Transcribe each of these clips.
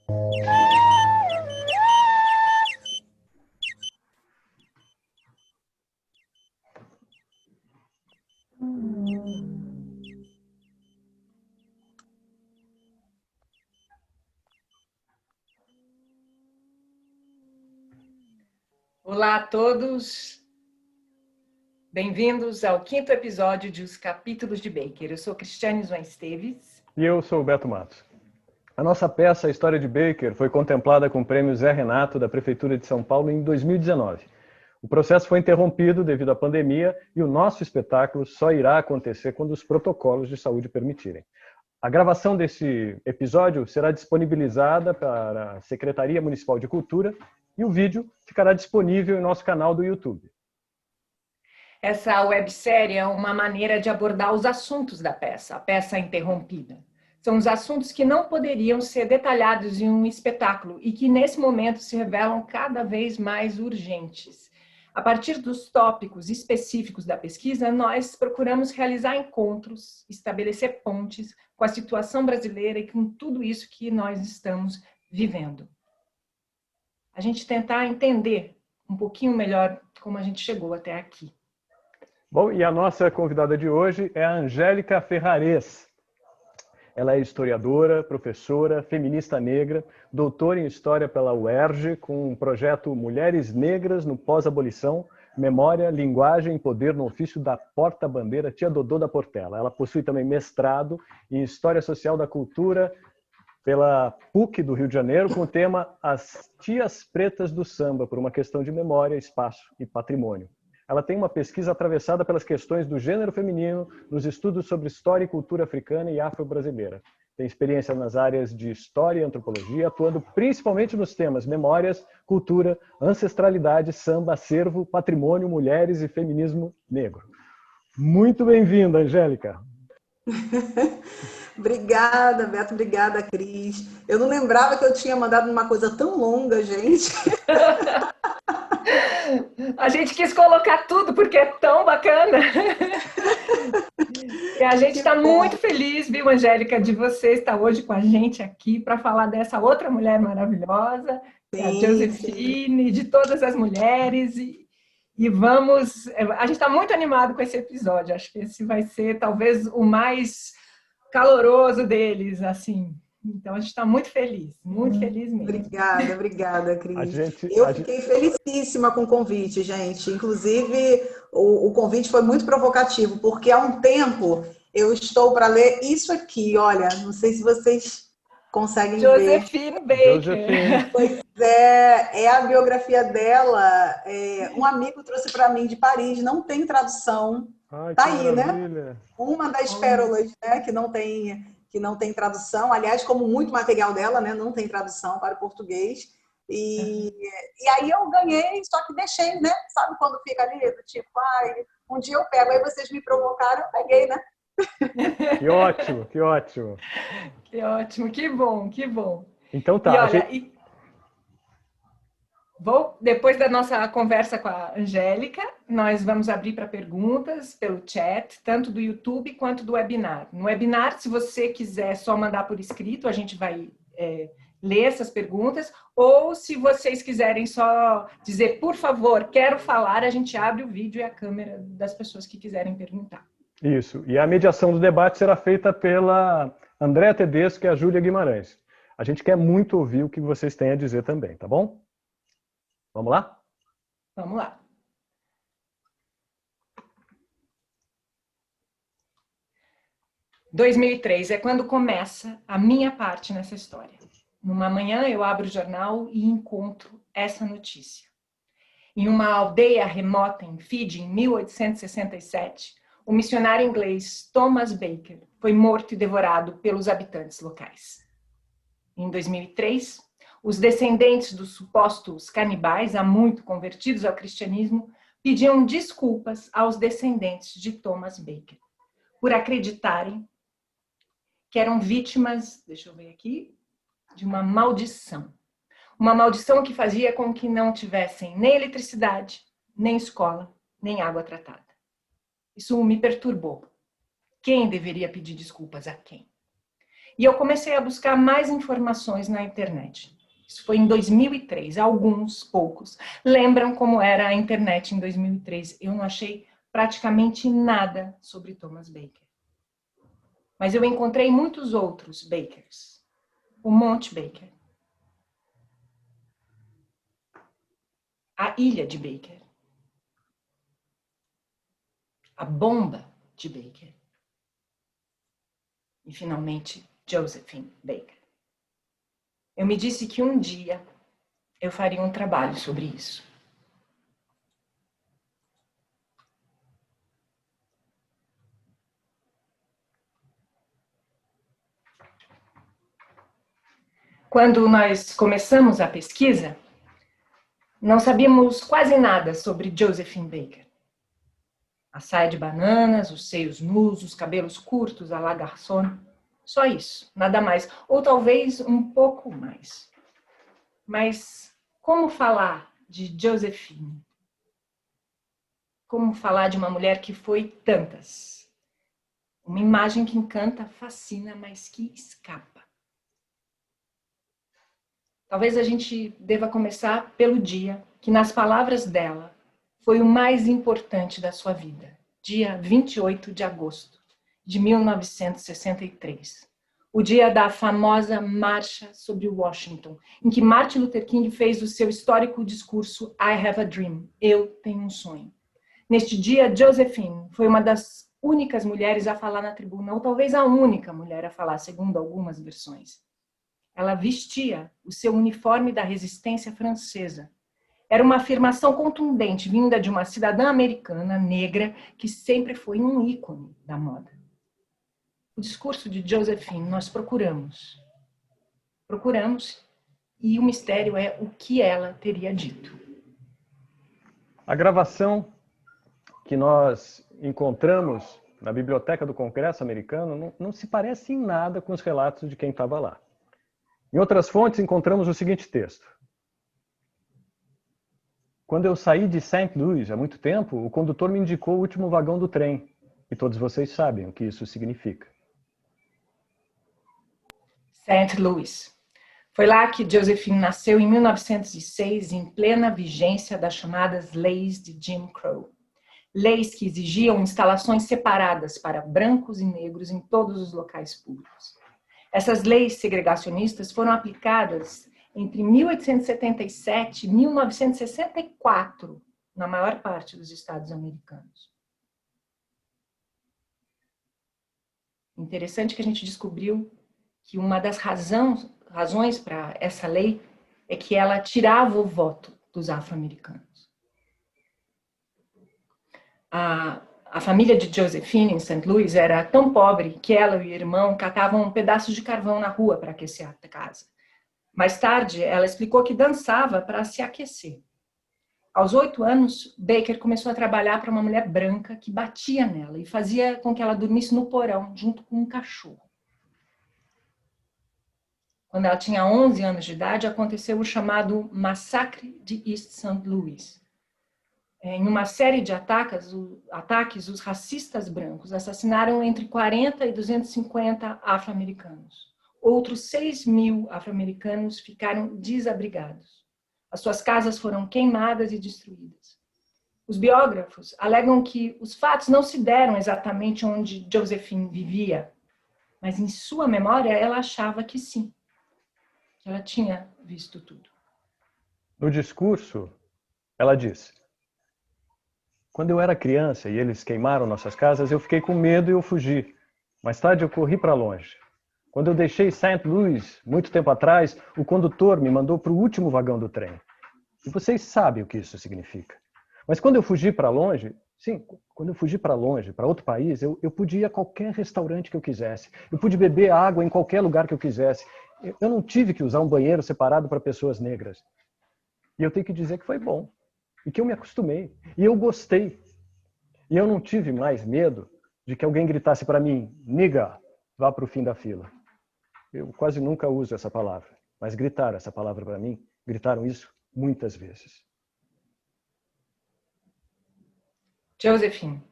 Olá a todos, bem-vindos ao 5º episódio de Os Capítulos de Baker. Eu sou Cristiane Zoen Esteves. E eu sou o Beto Matos. A nossa peça, A História de Baker, foi contemplada com o Prêmio Zé Renato da Prefeitura de São Paulo em 2019. O processo foi interrompido devido à pandemia e o nosso espetáculo só irá acontecer quando os protocolos de saúde permitirem. A gravação desse episódio será disponibilizada para a Secretaria Municipal de Cultura e o vídeo ficará disponível em nosso canal do YouTube. Essa websérie é uma maneira de abordar os assuntos da peça, a peça interrompida. São os assuntos que não poderiam ser detalhados em um espetáculo e que, nesse momento, se revelam cada vez mais urgentes. A partir dos tópicos específicos da pesquisa, nós procuramos realizar encontros, estabelecer pontes com a situação brasileira e com tudo isso que nós estamos vivendo. A gente tentar entender um pouquinho melhor como a gente chegou até aqui. Bom, e a nossa convidada de hoje é a Angélica Ferrares. Ela é historiadora, professora, feminista negra, doutora em História pela UERJ, com o projeto Mulheres Negras no Pós-Abolição, Memória, Linguagem e Poder no Ofício da Porta-Bandeira Tia Dodô da Portela. Ela possui também mestrado em História Social da Cultura pela PUC do Rio de Janeiro, com o tema As Tias Pretas do Samba, por uma questão de memória, espaço e patrimônio. Ela tem uma pesquisa atravessada pelas questões do gênero feminino nos estudos sobre história e cultura africana e afro-brasileira. Tem experiência nas áreas de história e antropologia, atuando principalmente nos temas memórias, cultura, ancestralidade, samba, acervo, patrimônio, mulheres e feminismo negro. Muito bem-vinda, Angélica. Obrigada, Beto. Obrigada, Cris. Eu não lembrava que eu tinha mandado uma coisa tão longa, gente. A gente quis colocar tudo porque é tão bacana. E a gente está muito feliz, viu, Angélica, de você estar hoje com a gente aqui para falar dessa outra mulher maravilhosa, a Josefine, de todas as mulheres. E vamos... A gente está muito animado com esse episódio. Acho que esse vai ser talvez o mais caloroso deles, assim. Então, a gente está muito feliz mesmo. Obrigada, Cris. Eu fiquei felicíssima com o convite, gente. Inclusive, o convite foi muito provocativo, porque há um tempo eu estou para ler isso aqui. Olha, não sei se vocês conseguem ver. Josefine Baker. Pois é a biografia dela. Um amigo trouxe para mim de Paris, não tem tradução. Ai, tá aí, maravilha. Né? Uma das pérolas, né, que não tem tradução. Aliás, como muito material dela, né, não tem tradução para o português. E aí eu ganhei, só que deixei, né? Sabe quando fica ali, tipo, um dia eu pego. Aí vocês me provocaram, eu peguei, né? Que ótimo, que ótimo. Que ótimo, que bom. Então tá. E olha, depois da nossa conversa com a Angélica, nós vamos abrir para perguntas pelo chat, tanto do YouTube quanto do webinar. No webinar, se você quiser só mandar por escrito, a gente vai ler essas perguntas, ou se vocês quiserem só dizer, por favor, quero falar, a gente abre o vídeo e a câmera das pessoas que quiserem perguntar. Isso, e a mediação do debate será feita pela Andréa Tedesco e a Júlia Guimarães. A gente quer muito ouvir o que vocês têm a dizer também, tá bom? Vamos lá? Vamos lá. Em 2003 é quando começa a minha parte nessa história. Numa manhã eu abro o jornal e encontro essa notícia. Em uma aldeia remota em Fiji, em 1867, o missionário inglês Thomas Baker foi morto e devorado pelos habitantes locais. Em 2003, os descendentes dos supostos canibais, há muito convertidos ao cristianismo, pediam desculpas aos descendentes de Thomas Baker por acreditarem que eram vítimas, deixa eu ver aqui, de uma maldição. Uma maldição que fazia com que não tivessem nem eletricidade, nem escola, nem água tratada. Isso me perturbou. Quem deveria pedir desculpas a quem? E eu comecei a buscar mais informações na internet. Isso foi em 2003. Alguns, poucos, lembram como era a internet em 2003. Eu não achei praticamente nada sobre Thomas Baker. Mas eu encontrei muitos outros Bakers. O Monte Baker. A Ilha de Baker. A Bomba de Baker. E, finalmente, Josephine Baker. Eu me disse que um dia eu faria um trabalho sobre isso. Quando nós começamos a pesquisa, não sabíamos quase nada sobre Josephine Baker. A saia de bananas, os seios nus, os cabelos curtos, a la garçon. Só isso, nada mais. Ou talvez um pouco mais. Mas como falar de Josephine? Como falar de uma mulher que foi tantas? Uma imagem que encanta, fascina, mas que escapa. Talvez a gente deva começar pelo dia que, nas palavras dela, foi o mais importante da sua vida. Dia 28 de agosto de 1963. O dia da famosa Marcha sobre Washington, em que Martin Luther King fez o seu histórico discurso I Have a Dream, Eu Tenho um Sonho. Neste dia, Josephine foi uma das únicas mulheres a falar na tribuna, ou talvez a única mulher a falar, segundo algumas versões. Ela vestia o seu uniforme da resistência francesa. Era uma afirmação contundente, vinda de uma cidadã americana negra que sempre foi um ícone da moda. O discurso de Josephine nós procuramos. Procuramos, e o mistério é o que ela teria dito. A gravação que nós encontramos na Biblioteca do Congresso americano não se parece em nada com os relatos de quem estava lá. Em outras fontes encontramos o seguinte texto. Quando eu saí de St. Louis há muito tempo, o condutor me indicou o último vagão do trem. E todos vocês sabem o que isso significa. St. Louis. Foi lá que Josephine nasceu em 1906, em plena vigência das chamadas leis de Jim Crow. Leis que exigiam instalações separadas para brancos e negros em todos os locais públicos. Essas leis segregacionistas foram aplicadas entre 1877 e 1964 na maior parte dos estados americanos. Interessante que a gente descobriu que uma das razões para essa lei é que ela tirava o voto dos afro-americanos. A família de Josephine em St. Louis era tão pobre que ela e o irmão catavam pedaços de carvão na rua para aquecer a casa. Mais tarde, ela explicou que dançava para se aquecer. Aos 8 anos, Baker começou a trabalhar para uma mulher branca que batia nela e fazia com que ela dormisse no porão, junto com um cachorro. Quando ela tinha 11 anos de idade, aconteceu o chamado Massacre de East St. Louis. Em uma série de ataques, os racistas brancos assassinaram entre 40 e 250 afro-americanos. Outros 6.000 afro-americanos ficaram desabrigados. As suas casas foram queimadas e destruídas. Os biógrafos alegam que os fatos não se deram exatamente onde Josephine vivia, mas em sua memória ela achava que sim. Ela tinha visto tudo. No discurso, ela disse: quando eu era criança e eles queimaram nossas casas, eu fiquei com medo e eu fugi. Mais tarde eu corri para longe. Quando eu deixei St. Louis, muito tempo atrás, o condutor me mandou para o último vagão do trem. E vocês sabem o que isso significa. Mas quando eu fugi para longe, quando eu fugi para longe, para outro país, eu podia ir a qualquer restaurante que eu quisesse. Eu pude beber água em qualquer lugar que eu quisesse. Eu não tive que usar um banheiro separado para pessoas negras. E eu tenho que dizer que foi bom. E que eu me acostumei. E eu gostei. E eu não tive mais medo de que alguém gritasse para mim: "Nigga, vá para o fim da fila". Eu quase nunca uso essa palavra. Mas gritaram essa palavra para mim. Gritaram isso muitas vezes. Josephine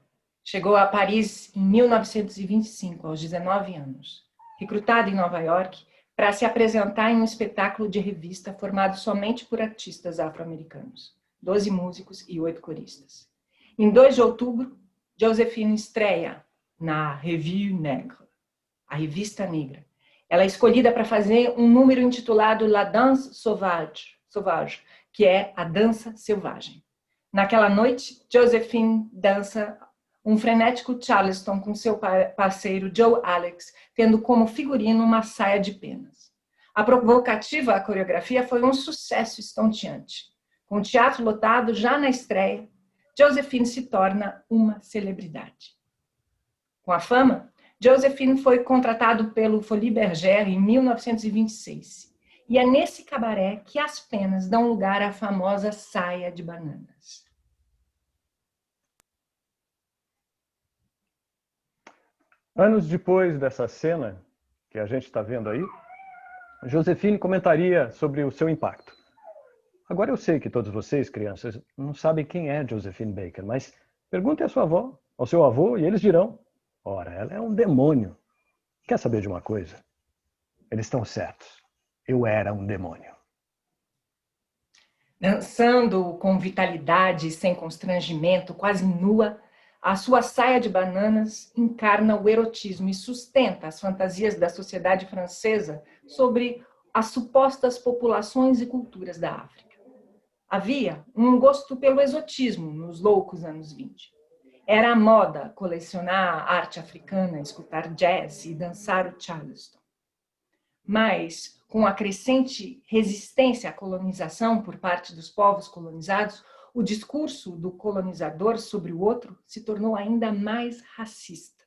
chegou a Paris em 1925, aos 19 anos. recrutada em Nova York para se apresentar em um espetáculo de revista formado somente por artistas afro-americanos, 12 músicos e 8 coristas. Em 2 de outubro, Joséphine estreia na Revue Nègre, a Revista Negra. Ela é escolhida para fazer um número intitulado La Danse Sauvage, que é a dança selvagem. Naquela noite, Joséphine dança um frenético charleston com seu parceiro Joe Alex, tendo como figurino uma saia de penas. A provocativa coreografia foi um sucesso estonteante. Com o teatro lotado já na estreia, Joséphine se torna uma celebridade. Com a fama, Joséphine foi contratado pelo Folies Bergère em 1926. E é nesse cabaré que as penas dão lugar à famosa saia de bananas. Anos depois dessa cena que a gente está vendo aí, Joséphine comentaria sobre o seu impacto. Agora eu sei que todos vocês, crianças, não sabem quem é Joséphine Baker, mas perguntem à sua avó, ao seu avô, e eles dirão: ora, ela é um demônio. Quer saber de uma coisa? Eles estão certos. Eu era um demônio. Dançando com vitalidade e sem constrangimento, quase nua, a sua saia de bananas encarna o erotismo e sustenta as fantasias da sociedade francesa sobre as supostas populações e culturas da África. Havia um gosto pelo exotismo nos loucos anos 20. Era a moda colecionar arte africana, escutar jazz e dançar o charleston. Mas, com a crescente resistência à colonização por parte dos povos colonizados, o discurso do colonizador sobre o outro se tornou ainda mais racista.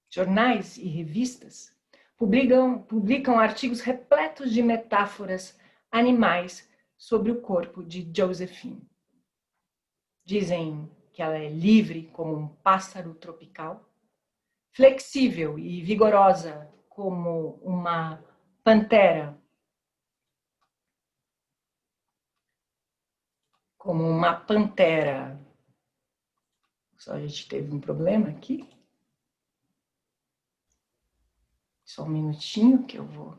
Jornais e revistas publicam artigos repletos de metáforas animais sobre o corpo de Joséphine. Dizem que ela é livre como um pássaro tropical, flexível e vigorosa como uma pantera, Só a gente teve um problema aqui. Só um minutinho que eu vou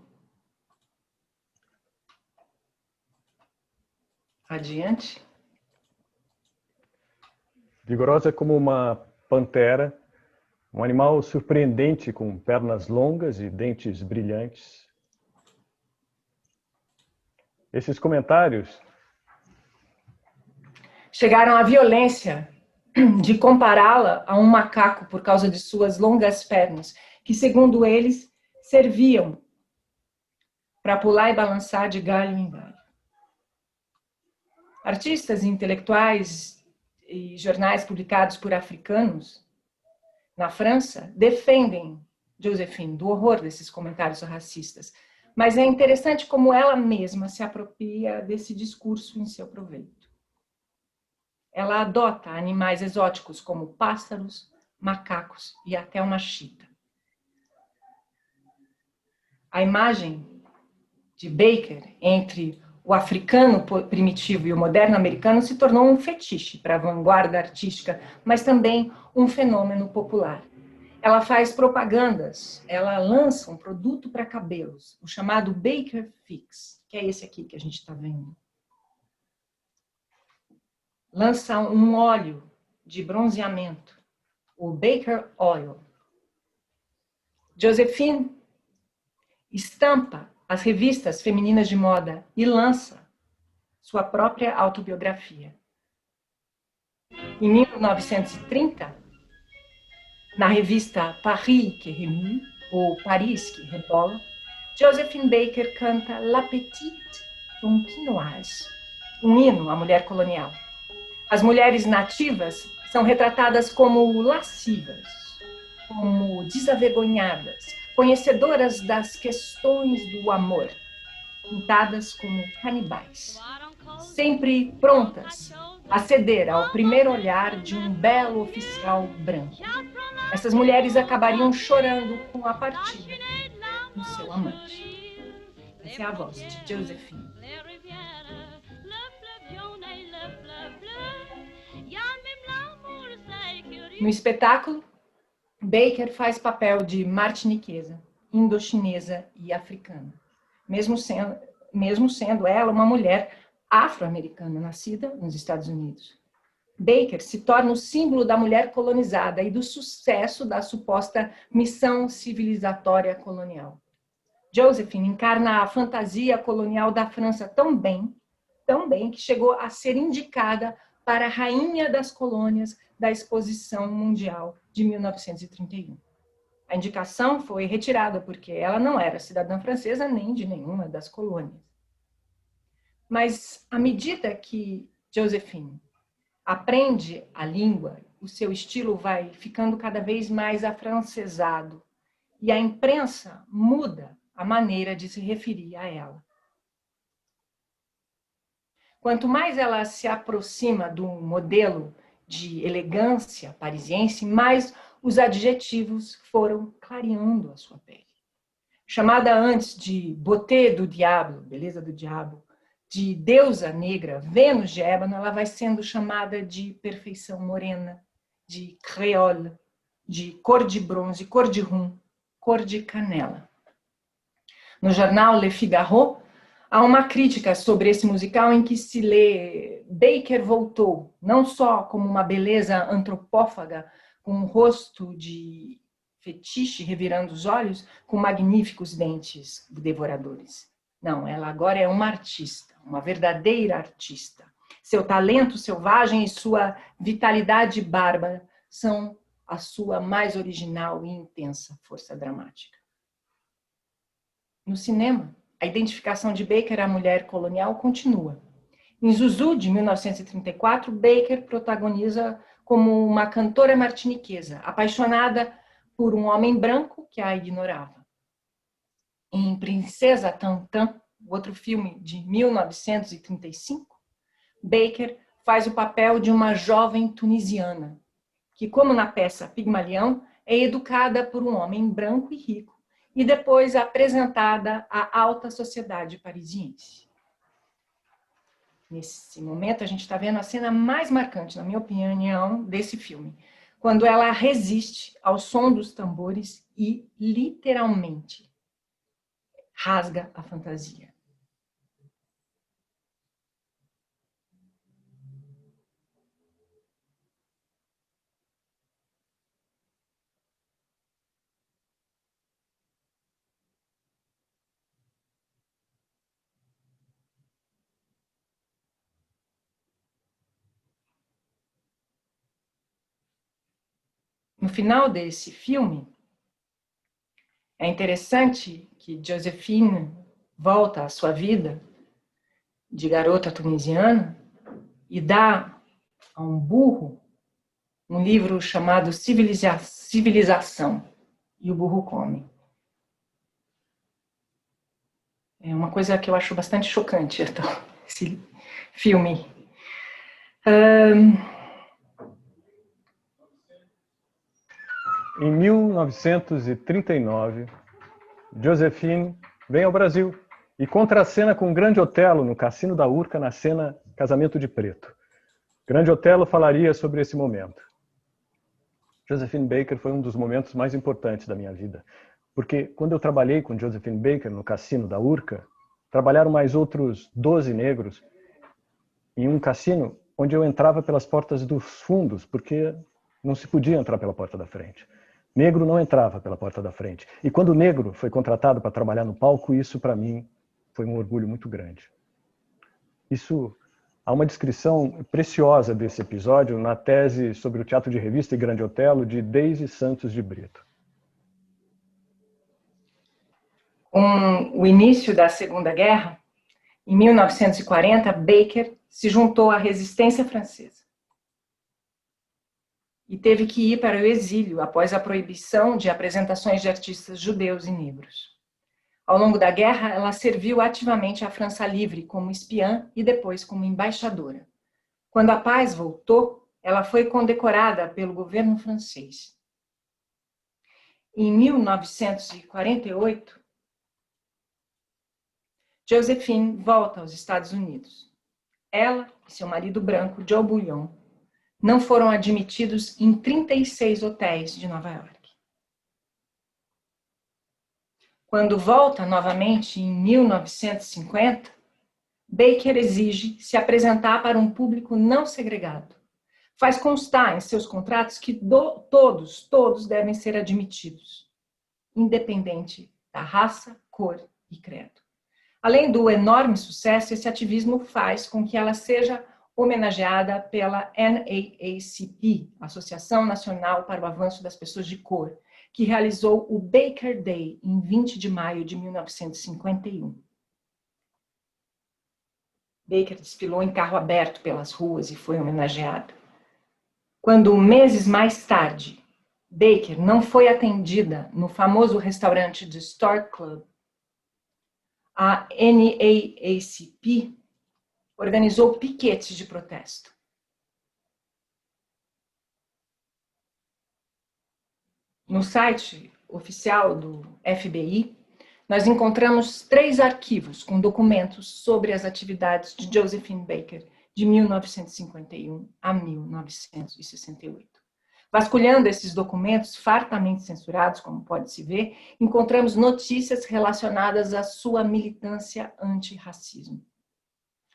adiante. Vigorosa como uma pantera, um animal surpreendente com pernas longas e dentes brilhantes. Esses comentários chegaram à violência de compará-la a um macaco por causa de suas longas pernas, que, segundo eles, serviam para pular e balançar de galho em galho. Artistas intelectuais e jornais publicados por africanos na França defendem Joséphine do horror desses comentários racistas, mas é interessante como ela mesma se apropria desse discurso em seu proveito. Ela adota animais exóticos como pássaros, macacos e até uma chita. A imagem de Baker entre o africano primitivo e o moderno americano se tornou um fetiche para a vanguarda artística, mas também um fenômeno popular. Ela faz propagandas, ela lança um produto para cabelos, o chamado Baker Fix, que é esse aqui que a gente está vendo. Lança um óleo de bronzeamento, o Baker Oil. Joséphine estampa as revistas femininas de moda e lança sua própria autobiografia. Em 1930, na revista Paris qui remue, ou Paris qui rebola, Joséphine Baker canta La Petite Tonkinoise, um hino à mulher colonial. As mulheres nativas são retratadas como lascivas, como desavergonhadas, conhecedoras das questões do amor, pintadas como canibais, sempre prontas a ceder ao primeiro olhar de um belo oficial branco. Essas mulheres acabariam chorando com a partida do seu amante. Essa é a voz de Joséphine. No espetáculo, Baker faz papel de martiniquesa, indochinesa e africana, mesmo sendo ela uma mulher afro-americana nascida nos Estados Unidos. Baker se torna o símbolo da mulher colonizada e do sucesso da suposta missão civilizatória colonial. Joséphine encarna a fantasia colonial da França tão bem, que chegou a ser indicada para a rainha das colônias da Exposição Mundial de 1931. A indicação foi retirada porque ela não era cidadã francesa nem de nenhuma das colônias. Mas à medida que Joséphine aprende a língua, o seu estilo vai ficando cada vez mais afrancesado e a imprensa muda a maneira de se referir a ela. Quanto mais ela se aproxima do modelo de elegância parisiense, mais os adjetivos foram clareando a sua pele. Chamada antes de beauté do diabo, beleza do diabo, de deusa negra, Vênus de ébano, ela vai sendo chamada de perfeição morena, de créole, de cor de bronze, cor de rum, cor de canela. No jornal Le Figaro, há uma crítica sobre esse musical em que se lê: Baker voltou, não só como uma beleza antropófaga, com um rosto de fetiche revirando os olhos, com magníficos dentes devoradores. Não, ela agora é uma artista, uma verdadeira artista. Seu talento selvagem e sua vitalidade bárbara são a sua mais original e intensa força dramática. No cinema, a identificação de Baker à mulher colonial continua. Em Zuzu, de 1934, Baker protagoniza como uma cantora martiniquesa, apaixonada por um homem branco que a ignorava. Em Princesa Tantan, outro filme de 1935, Baker faz o papel de uma jovem tunisiana, que, como na peça Pigmalião, é educada por um homem branco e rico, e depois apresentada à alta sociedade parisiense. Nesse momento, a gente está vendo a cena mais marcante, na minha opinião, desse filme, quando ela resiste ao som dos tambores e, literalmente, rasga a fantasia. No final desse filme, é interessante que Joséphine volta à sua vida de garota tunisiana e dá a um burro um livro chamado Civilização, e o burro come. É uma coisa que eu acho bastante chocante, então, esse filme. Em 1939, Joséphine vem ao Brasil e contracena com o Grande Otelo no Cassino da Urca na cena Casamento de Preto. Grande Otelo falaria sobre esse momento. Joséphine Baker foi um dos momentos mais importantes da minha vida, porque quando eu trabalhei com Joséphine Baker no Cassino da Urca, trabalharam mais outros 12 negros em um cassino onde eu entrava pelas portas dos fundos, porque não se podia entrar pela porta da frente. Negro não entrava pela porta da frente. E quando o negro foi contratado para trabalhar no palco, isso para mim foi um orgulho muito grande. Há uma descrição preciosa desse episódio na tese sobre o teatro de revista e Grande Otelo de Deise Santos de Brito. Com o início da Segunda Guerra, em 1940, Baker se juntou à resistência francesa e teve que ir para o exílio após a proibição de apresentações de artistas judeus e negros. Ao longo da guerra, ela serviu ativamente à França Livre como espiã e depois como embaixadora. Quando a paz voltou, ela foi condecorada pelo governo francês. Em 1948, Joséphine volta aos Estados Unidos. Ela e seu marido branco, Joe Bouillon, não foram admitidos em 36 hotéis de Nova York. Quando volta novamente em 1950, Baker exige se apresentar para um público não segregado. Faz constar em seus contratos que todos devem ser admitidos, independente da raça, cor e credo. Além do enorme sucesso, esse ativismo faz com que ela seja homenageada pela NAACP, Associação Nacional para o Avanço das Pessoas de Cor, que realizou o Baker Day em 20 de maio de 1951. Baker desfilou em carro aberto pelas ruas e foi homenageada. Quando, meses mais tarde, Baker não foi atendida no famoso restaurante do Stork Club, a NAACP organizou piquetes de protesto. No site oficial do FBI, nós encontramos 3 arquivos com documentos sobre as atividades de Josephine Baker de 1951 a 1968. Vasculhando esses documentos fartamente censurados, como pode-se ver, encontramos notícias relacionadas à sua militância antirracismo.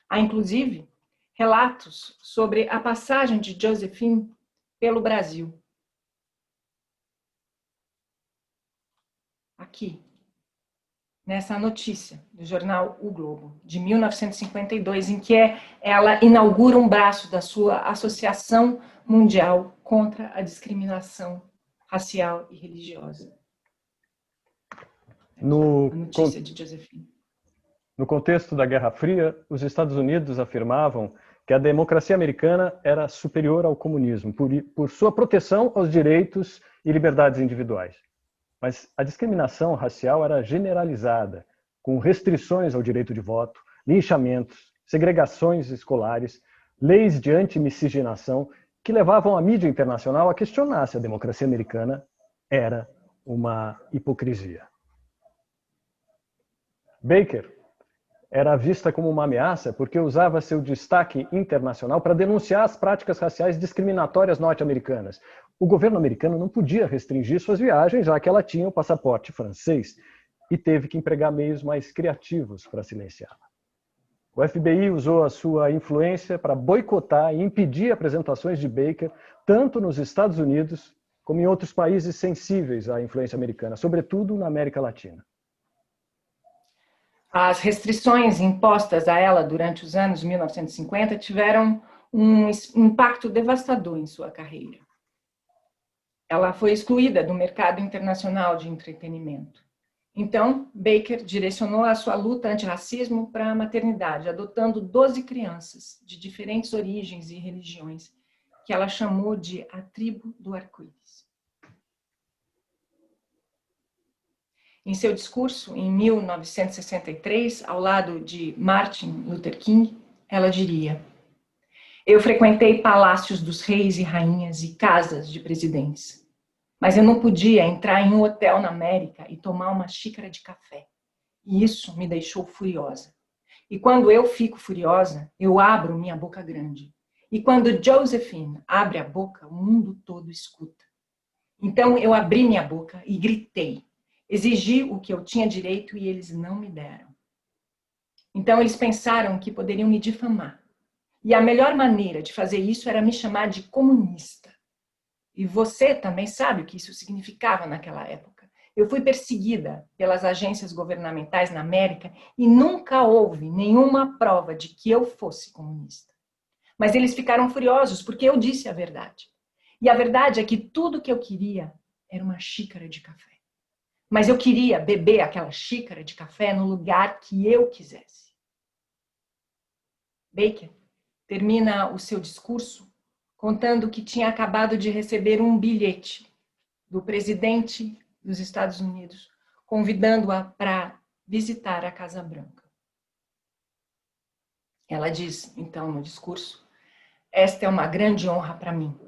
Há, inclusive, relatos sobre a passagem de Josephine pelo Brasil. Aqui, nessa notícia do jornal O Globo, de 1952, em que ela inaugura um braço da sua Associação Mundial contra a Discriminação Racial e Religiosa. A notícia de Josephine. No contexto da Guerra Fria, os Estados Unidos afirmavam que a democracia americana era superior ao comunismo, por sua proteção aos direitos e liberdades individuais. Mas a discriminação racial era generalizada, com restrições ao direito de voto, linchamentos, segregações escolares, leis de antimiscigenação que levavam a mídia internacional a questionar se a democracia americana era uma hipocrisia. Baker era vista como uma ameaça porque usava seu destaque internacional para denunciar as práticas raciais discriminatórias norte-americanas. O governo americano não podia restringir suas viagens, já que ela tinha o passaporte francês, e teve que empregar meios mais criativos para silenciá-la. O FBI usou a sua influência para boicotar e impedir apresentações de Baker, tanto nos Estados Unidos como em outros países sensíveis à influência americana, sobretudo na América Latina. As restrições impostas a ela durante os anos 1950 tiveram um impacto devastador em sua carreira. Ela foi excluída do mercado internacional de entretenimento. Então, Baker direcionou a sua luta antirracismo para a maternidade, adotando 12 crianças de diferentes origens e religiões, que ela chamou de a tribo do arco-íris. Em seu discurso, em 1963, ao lado de Martin Luther King, ela diria: "Eu frequentei palácios dos reis e rainhas e casas de presidentes, mas eu não podia entrar em um hotel na América e tomar uma xícara de café. E isso me deixou furiosa. E quando eu fico furiosa, eu abro minha boca grande. E quando Josephine abre a boca, o mundo todo escuta. Então eu abri minha boca e gritei. Exigi o que eu tinha direito e eles não me deram. Então eles pensaram que poderiam me difamar. E a melhor maneira de fazer isso era me chamar de comunista. E você também sabe o que isso significava naquela época. Eu fui perseguida pelas agências governamentais na América e nunca houve nenhuma prova de que eu fosse comunista. Mas eles ficaram furiosos porque eu disse a verdade. E a verdade é que tudo que eu queria era uma xícara de café. Mas eu queria beber aquela xícara de café no lugar que eu quisesse." Baker termina o seu discurso contando que tinha acabado de receber um bilhete do presidente dos Estados Unidos, convidando-a para visitar a Casa Branca. Ela diz, então, no discurso: "Esta é uma grande honra para mim.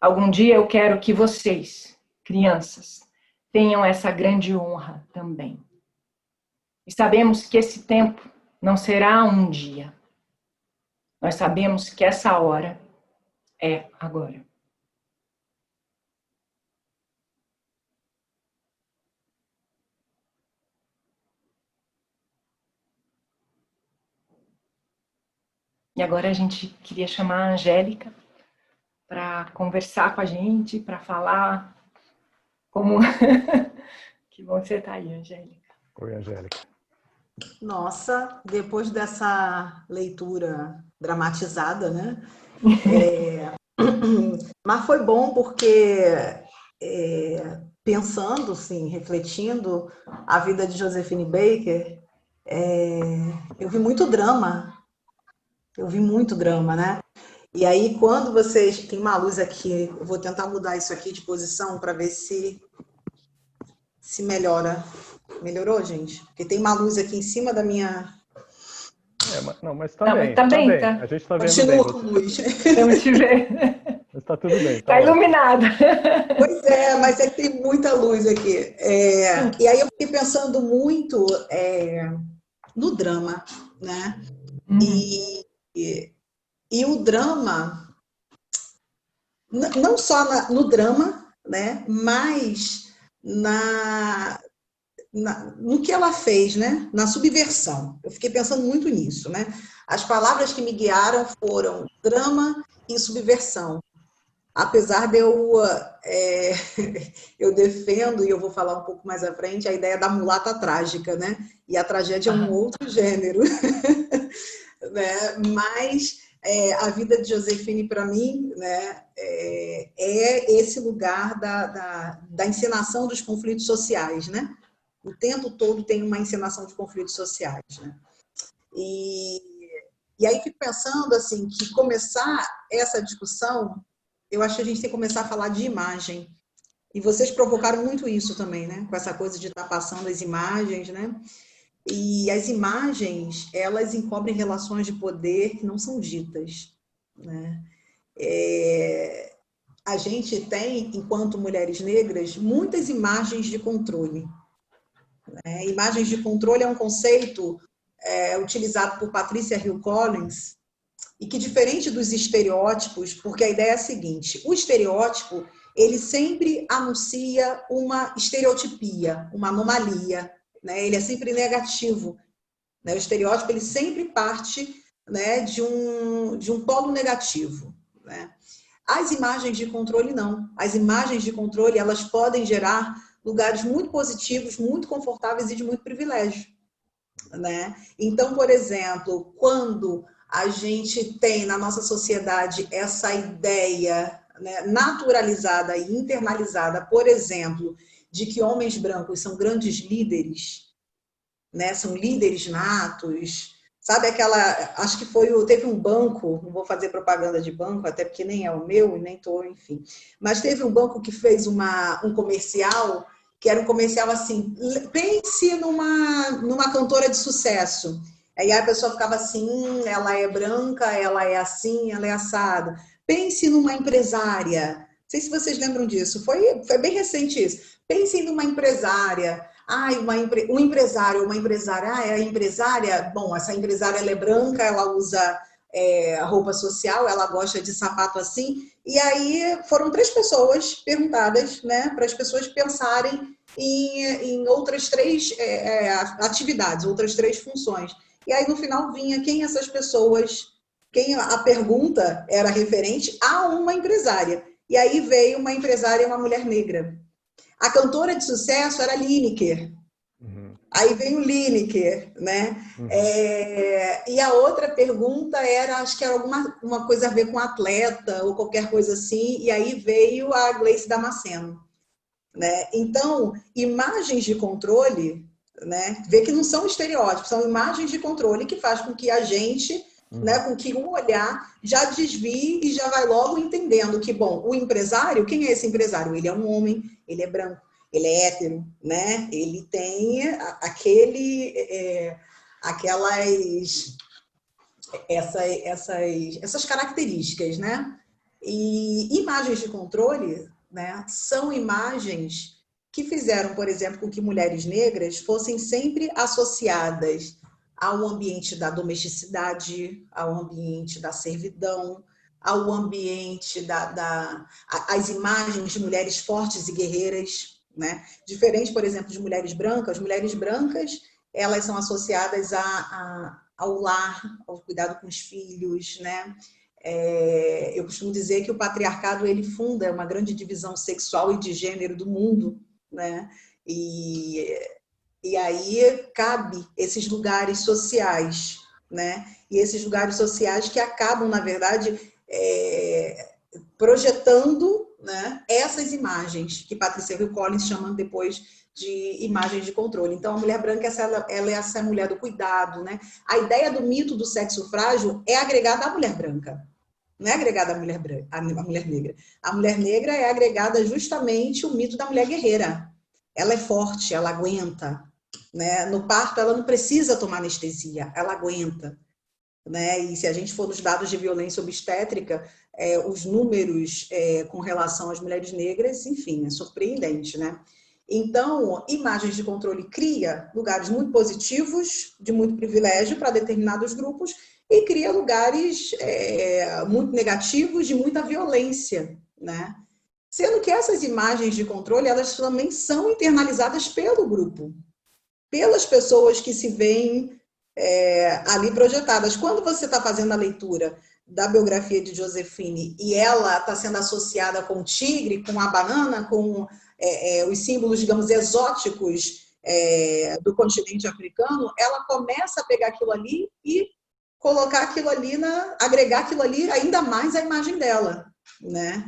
Algum dia eu quero que vocês, crianças, tenham essa grande honra também. E sabemos que esse tempo não será um dia. Nós sabemos que essa hora é agora." E agora a gente queria chamar a Angélica para conversar com a gente, para falar como... Que bom que você está aí, Angélica. Oi, Angélica. Nossa, depois dessa leitura dramatizada, né? Mas foi bom porque, pensando, sim, refletindo a vida de Josephine Baker, eu vi muito drama. Eu vi muito drama, né? E aí, quando vocês... Tem uma luz aqui, eu vou tentar mudar isso aqui de posição para ver se melhora. Melhorou, gente? Porque tem uma luz aqui em cima da minha... Não, mas tá Não, bem, mas tá tá bem, bem. tá. A gente tá vendo bem. Continua com luz. Estamos te vendo. Mas tá tudo bem, tá Tá ótimo. iluminada. Pois é, mas é que tem muita luz aqui. E aí eu fiquei pensando muito no drama, né? E o drama, não só no drama, né? Mas no que ela fez, né? Na subversão. Eu fiquei pensando muito nisso, né? As palavras que me guiaram foram drama e subversão. Apesar de eu defendo, e eu vou falar um pouco mais à frente, a ideia da mulata trágica, né? E a tragédia é um outro gênero. Né? Mas a vida de Josephine, para mim, né, é esse lugar da encenação dos conflitos sociais, né? O tempo todo tem uma encenação de conflitos sociais, né? E aí fico pensando assim, que começar essa discussão, eu acho que a gente tem que começar a falar de imagem. E vocês provocaram muito isso também, né? Com essa coisa de estar passando as imagens, né? E as imagens, elas encobrem relações de poder que não são ditas, né? A gente tem, enquanto mulheres negras, muitas imagens de controle. Né? Imagens de controle é um conceito utilizado por Patricia Hill Collins, e que, diferente dos estereótipos, porque a ideia é a seguinte: o estereótipo, ele sempre anuncia uma estereotipia, uma anomalia, né? Ele é sempre negativo, né? O estereótipo, ele sempre parte, né, de um polo negativo, né? As imagens de controle, não. As imagens de controle, elas podem gerar lugares muito positivos, muito confortáveis e de muito privilégio, né? Então, por exemplo, quando a gente tem na nossa sociedade essa ideia, né, naturalizada e internalizada, por exemplo, de que homens brancos são grandes líderes, né, são líderes natos, sabe aquela... Acho que teve um banco, não vou fazer propaganda de banco, até porque nem é o meu e nem estou, enfim, mas teve um banco que fez um comercial, que era um comercial assim: pense numa cantora de sucesso. Aí a pessoa ficava assim: ela é branca, ela é assim, ela é assada. Pense numa empresária. Não sei se vocês lembram disso, foi bem recente isso. Pense numa empresária. Um empresário, uma empresária. É a empresária? Bom, essa empresária, ela é branca, ela usa roupa social, ela gosta de sapato assim. E aí foram 3 pessoas perguntadas, né, para as pessoas pensarem em outras 3 atividades, outras 3 funções. E aí no final vinha quem essas pessoas, quem a pergunta era referente a uma empresária. E aí veio uma empresária, uma mulher negra. A cantora de sucesso era Lineker. Aí veio o Lineker, né? E a outra pergunta era, acho que era uma coisa a ver com atleta ou qualquer coisa assim, e aí veio a Gleice Damasceno, né? Então, imagens de controle, né? Vê que não são estereótipos, são imagens de controle que faz com que a gente, né, com que o olhar já desvie e já vai logo entendendo que, bom, o empresário, quem é esse empresário? Ele é um homem, ele é branco, ele é hétero, né? Ele tem essas características, né? E imagens de controle, né, são imagens que fizeram, por exemplo, com que mulheres negras fossem sempre associadas ao ambiente da domesticidade, ao ambiente da servidão, ao ambiente as imagens de mulheres fortes e guerreiras, né? Diferente, por exemplo, de mulheres brancas, elas são associadas ao lar, ao cuidado com os filhos, né? Eu costumo dizer que o patriarcado ele funda uma grande divisão sexual e de gênero do mundo, né? E aí cabe esses lugares sociais, né? E esses lugares sociais que acabam, na verdade, projetando, né, essas imagens que Patricia Hill Collins chamando depois de imagens de controle. Então, a mulher branca ela é essa mulher do cuidado, né? A ideia do mito do sexo frágil é agregada à mulher branca, não é agregada à mulher branca, à mulher negra. A mulher negra é agregada justamente o mito da mulher guerreira. Ela é forte, ela aguenta, né? No parto, ela não precisa tomar anestesia, ela aguenta, né? E se a gente for nos dados de violência obstétrica, os números com relação às mulheres negras, enfim, é surpreendente, né? Então, imagens de controle cria lugares muito positivos, de muito privilégio para determinados grupos, e cria lugares muito negativos, de muita violência, né? Sendo que essas imagens de controle, elas também são internalizadas pelo grupo, pelas pessoas que se veem ali projetadas. Quando você está fazendo a leitura da biografia de Joséphine e ela está sendo associada com o tigre, com a banana, com os símbolos, digamos, exóticos do continente africano, ela começa a pegar aquilo ali e colocar aquilo ali, agregar aquilo ali ainda mais à imagem dela, né?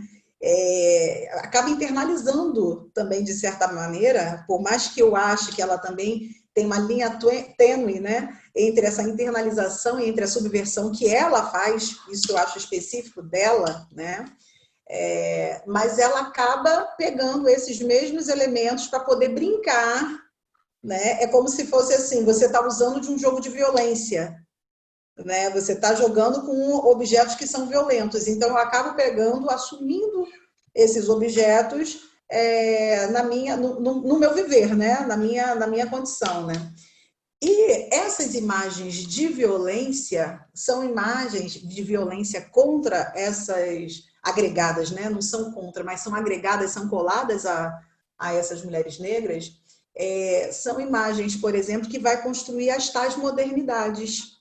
Acaba internalizando também, de certa maneira, por mais que eu ache que ela também tem uma linha tênue, né, entre essa internalização e entre a subversão que ela faz, isso eu acho específico dela, né? Mas ela acaba pegando esses mesmos elementos para poder brincar, né? É como se fosse assim, você está usando de um jogo de violência, né? Você está jogando com objetos que são violentos. Então, eu acabo pegando, assumindo esses objetos no meu viver, né? na minha condição, né? E essas imagens de violência são imagens de violência contra essas agregadas, né? Não são contra, mas são agregadas, são coladas a essas mulheres negras. São imagens, por exemplo, que vai construir as tais modernidades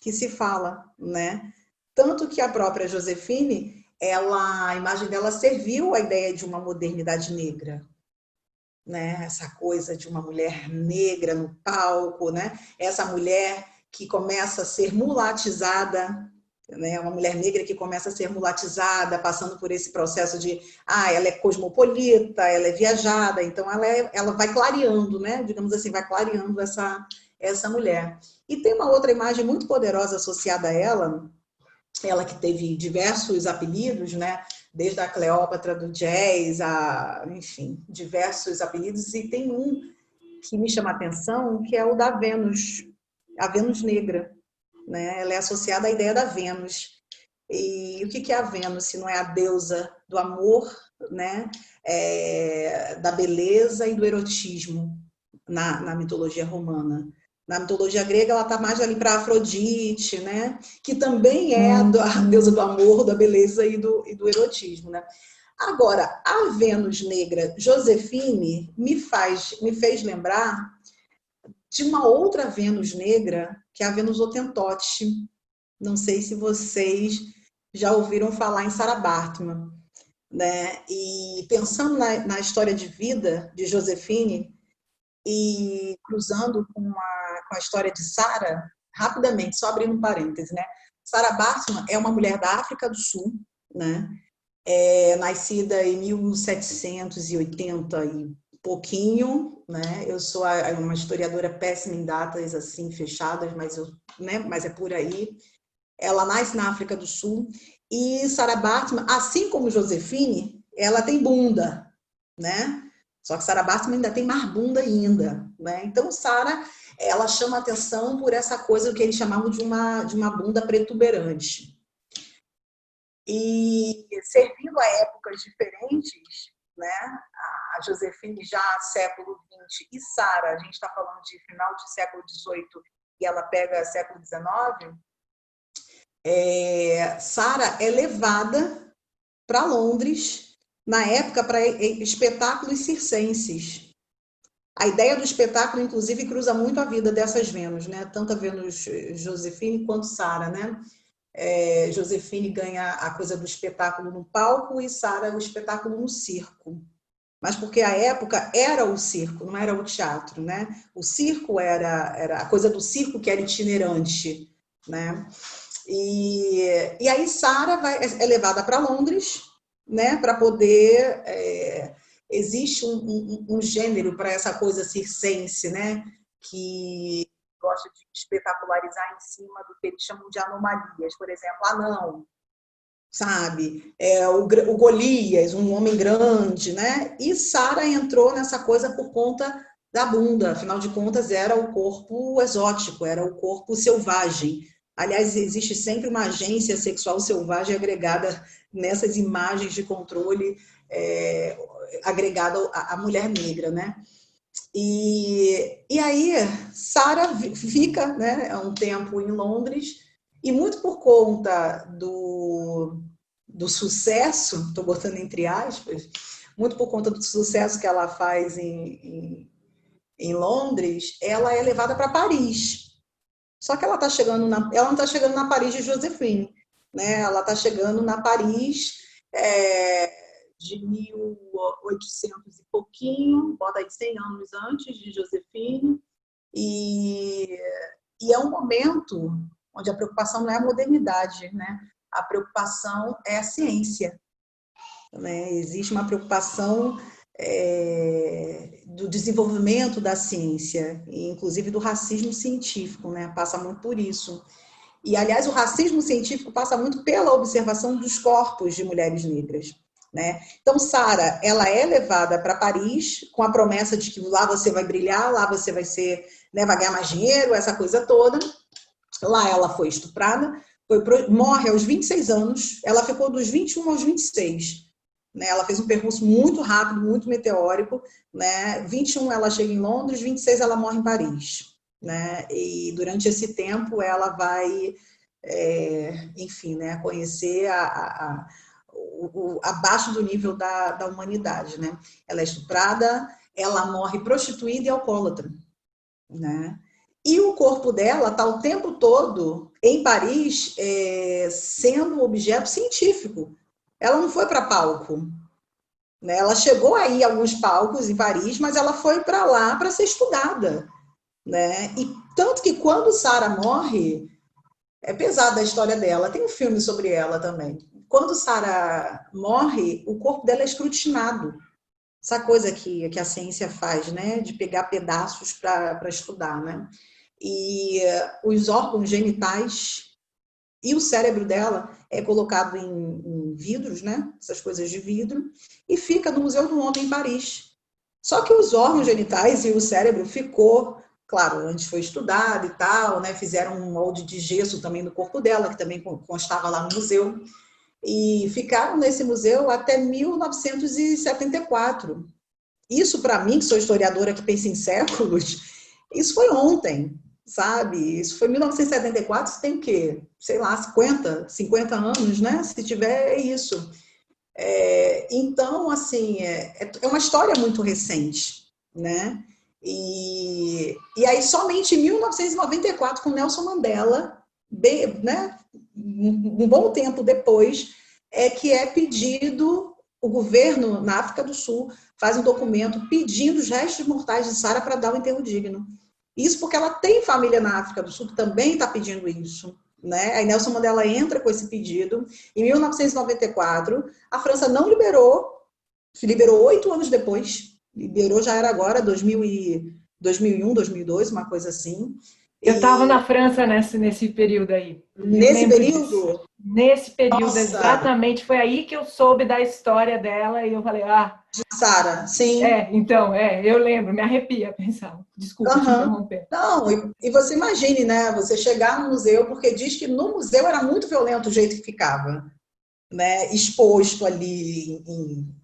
que se fala, né? Tanto que a própria Joséphine, a imagem dela serviu à ideia de uma modernidade negra, né? Essa coisa de uma mulher negra no palco, né? Essa mulher que começa a ser mulatizada, né? Uma mulher negra que começa a ser mulatizada, passando por esse processo de, ela é cosmopolita, ela é viajada, então ela vai clareando, né? Digamos assim, vai clareando essa mulher. E tem uma outra imagem muito poderosa associada a ela que teve diversos apelidos, né? Desde a Cleópatra do jazz, enfim, diversos apelidos, e tem um que me chama a atenção, que é o da Vênus, a Vênus negra, né? Ela é associada à ideia da Vênus. E o que é a Vênus, se não é a deusa do amor, né? Da beleza e do erotismo na mitologia romana. Na mitologia grega, ela está mais ali para Afrodite, né? Que também é a deusa do amor, da beleza e do erotismo, né? Agora, a Vênus negra Joséphine me fez lembrar de uma outra Vênus negra, que é a Vênus Hotentote. Não sei se vocês já ouviram falar em Sarah Baartman, né? E pensando na história de vida de Joséphine e cruzando com a história de Sarah, rapidamente, só abrindo um parêntese, né? Sarah Baartman é uma mulher da África do Sul, né? Nascida em 1780 e pouquinho, né? Eu sou uma historiadora péssima em datas assim fechadas, mas é por aí. Ela nasce na África do Sul e Sarah Baartman, assim como Joséphine, ela tem bunda, né? Só que Sarah Baartman ainda tem mais bunda ainda, né? Então Sarah, ela chama atenção por essa coisa que eles chamavam de uma bunda protuberante. E servindo a épocas diferentes, né? A Joséphine já século XX e Sarah, a gente está falando de final de século XVIII e ela pega século XIX. Sarah é levada para Londres na época para espetáculos circenses. A ideia do espetáculo, inclusive, cruza muito a vida dessas Vênus, né? Tanto a Vênus Josefine quanto Sara, né? Josefine ganha a coisa do espetáculo no palco e Sara o espetáculo no circo. Mas porque a época era o circo, não era o teatro, né? O circo era a coisa do circo que era itinerante, né? E aí Sara é levada para Londres, né? Para poder existe um gênero para essa coisa circense, né? Que gosta de espetacularizar em cima do que eles chamam de anomalias, por exemplo, anão, sabe? O Golias, um homem grande, né? E Sara entrou nessa coisa por conta da bunda, afinal de contas era o corpo exótico, era o corpo selvagem. Aliás, existe sempre uma agência sexual selvagem agregada nessas imagens de controle agregada à mulher negra, né? E aí Sara fica, né, um tempo em Londres e muito por conta do sucesso, estou botando entre aspas, muito por conta do sucesso que ela faz em Londres, ela é levada para Paris. Só que ela não está chegando na Paris de Joséphine, né? Ela está chegando na Paris de 1800 e pouquinho, bota aí 100 anos antes de Joséphine, e é um momento onde a preocupação não é a modernidade, né? A preocupação é a ciência, né? Existe uma preocupação do desenvolvimento da ciência, inclusive do racismo científico, né? Passa muito por isso. E, aliás, o racismo científico passa muito pela observação dos corpos de mulheres negras, né? Então, Sara, ela é levada para Paris com a promessa de que lá você vai brilhar, lá você vai ser, né, vai ganhar mais dinheiro, essa coisa toda. Lá ela foi estuprada, morre aos 26 anos, ela ficou dos 21 aos 26. Né? Ela fez um percurso muito rápido, muito meteórico. Né? 21 ela chega em Londres, 26 ela morre em Paris. Né? E durante esse tempo ela vai, enfim, né, conhecer abaixo do nível da humanidade. Né? Ela é estuprada, ela morre prostituída e alcoólatra. Né? E o corpo dela está o tempo todo em Paris sendo objeto científico. Ela não foi para palco. Né? Ela chegou aí a alguns palcos em Paris, mas ela foi para lá para ser estudada. Né? E tanto que quando Sara morre, é pesada a história dela, tem um filme sobre ela também. Quando Sara morre, o corpo dela é escrutinado. Essa coisa que a ciência faz, né? De pegar pedaços para estudar. Né? E os órgãos genitais e o cérebro dela é colocado em vidros, né? Essas coisas de vidro, e fica no Museu do Homem em Paris. Só que os órgãos genitais e o cérebro ficou, claro, antes foi estudado e tal, né? Fizeram um molde de gesso também no corpo dela, que também constava lá no museu, e ficaram nesse museu até 1974. Isso, para mim, que sou historiadora que pensa em séculos, isso foi ontem, sabe? Isso foi 1974, isso tem o quê? Sei lá, 50 anos, né? Se tiver, é isso. Então, assim, é uma história muito recente, né? E aí, somente em 1994, com Nelson Mandela, bem, né? Um bom tempo depois, que é pedido, o governo na África do Sul faz um documento pedindo os restos mortais de Sara para dar um enterro digno. Isso porque ela tem família na África do Sul que também está pedindo isso. Né? Aí Nelson Mandela entra com esse pedido. Em 1994, a França não liberou, liberou 8 anos depois, liberou já era agora, 2001, 2002, uma coisa assim. Eu estava na França nesse período aí. Nesse período? Disso. Nesse período, nossa, exatamente. Foi aí que eu soube da história dela e eu falei, de Sara, sim. Então, eu lembro, me arrepia pensar. Desculpa te interromper. Não, e você imagine, né? Você chegar no museu, porque diz que no museu era muito violento o jeito que ficava, né? Exposto ali em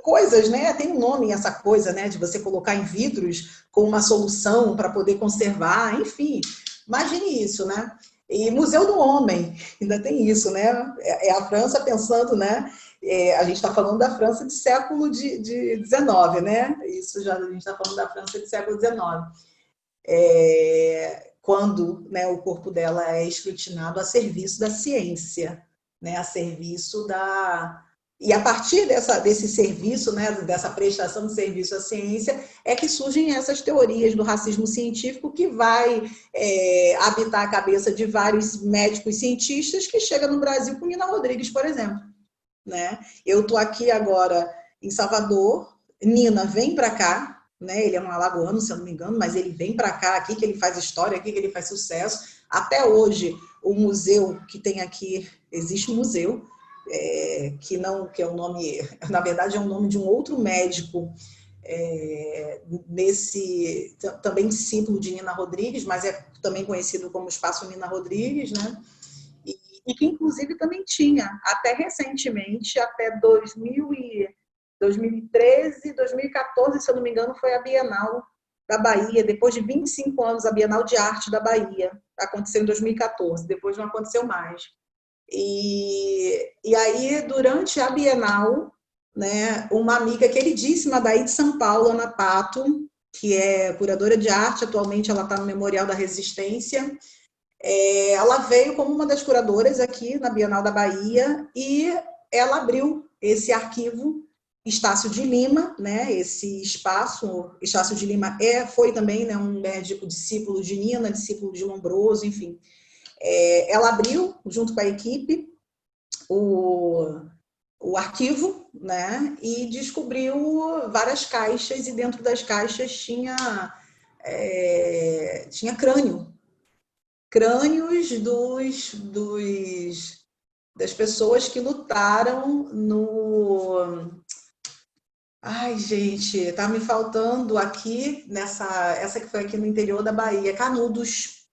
coisas, né? Tem um nome essa coisa, né? De você colocar em vidros com uma solução para poder conservar, enfim. Imagine isso, né? E Museu do Homem, ainda tem isso, né? É a França pensando, né? A gente está falando da França de século de 19, né? Isso já a gente está falando da França de século 19. Quando, né, o corpo dela é escrutinado a serviço da ciência, né, a serviço da... E a partir desse serviço, né, dessa prestação de serviço à ciência, é que surgem essas teorias do racismo científico que vai habitar a cabeça de vários médicos cientistas que chegam no Brasil com Nina Rodrigues, por exemplo. Né? Eu estou aqui agora em Salvador, Nina vem para cá, né? Ele é um alagoano, se eu não me engano, mas ele vem para cá, aqui que ele faz história, aqui que ele faz sucesso. Até hoje, o museu que tem aqui, existe um museu, que é um nome, na verdade é um nome de um outro médico, também discípulo de Nina Rodrigues, mas é também conhecido como Espaço Nina Rodrigues, né? E que inclusive também tinha, até recentemente, até 2013, 2014, se eu não me engano, foi a Bienal da Bahia, depois de 25 anos, a Bienal de Arte da Bahia, aconteceu em 2014, depois não aconteceu mais. E aí, durante a Bienal, né, uma amiga queridíssima daí de São Paulo, Ana Pato, que é curadora de arte, atualmente ela está no Memorial da Resistência, ela veio como uma das curadoras aqui na Bienal da Bahia e ela abriu esse arquivo Estácio de Lima, né, esse espaço. Estácio de Lima foi também, né, um médico discípulo de Nina, discípulo de Lombroso, enfim. Ela abriu, junto com a equipe, o arquivo, né, e descobriu várias caixas, e dentro das caixas tinha crânios das pessoas que lutaram no... Ai, gente, tá me faltando aqui, essa que foi aqui no interior da Bahia, Canudos.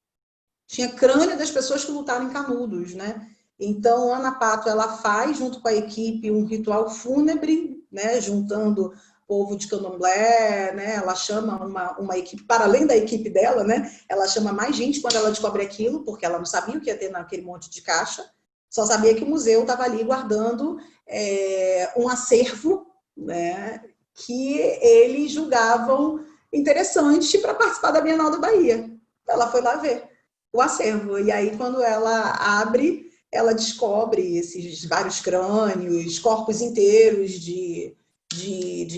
Tinha crânio das pessoas que lutaram em Canudos, né? Então, Ana Pato, ela faz, junto com a equipe, um ritual fúnebre, né, juntando povo de candomblé, né? Ela chama uma equipe, para além da equipe dela, né? Ela chama mais gente quando ela descobre aquilo, porque ela não sabia o que ia ter naquele monte de caixa, só sabia que o museu estava ali guardando um acervo, né, que eles julgavam interessante para participar da Bienal da Bahia. Ela foi lá ver o acervo, e aí quando ela abre, ela descobre esses vários crânios, corpos inteiros de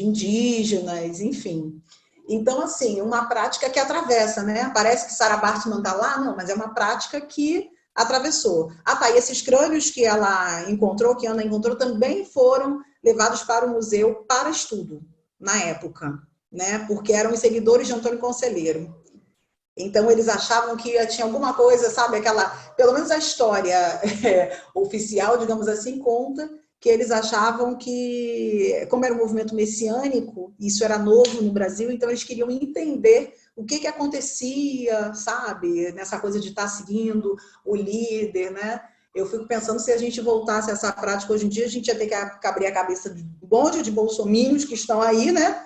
indígenas, enfim. Então, assim, uma prática que atravessa, né? Parece que Sarah Baartman está lá, não, mas é uma prática que atravessou. Tá, e esses crânios que ela encontrou, que a Ana encontrou, também foram levados para o museu para estudo, na época, né? Porque eram os seguidores de Antônio Conselheiro. Então, eles achavam que tinha alguma coisa, sabe? Pelo menos a história oficial, digamos assim, conta que eles achavam que, como era um movimento messiânico, isso era novo no Brasil, então eles queriam entender o que acontecia, sabe? Nessa coisa de estar seguindo o líder, né? Eu fico pensando, se a gente voltasse a essa prática hoje em dia, a gente ia ter que abrir a cabeça de um monte de bolsominions que estão aí, né?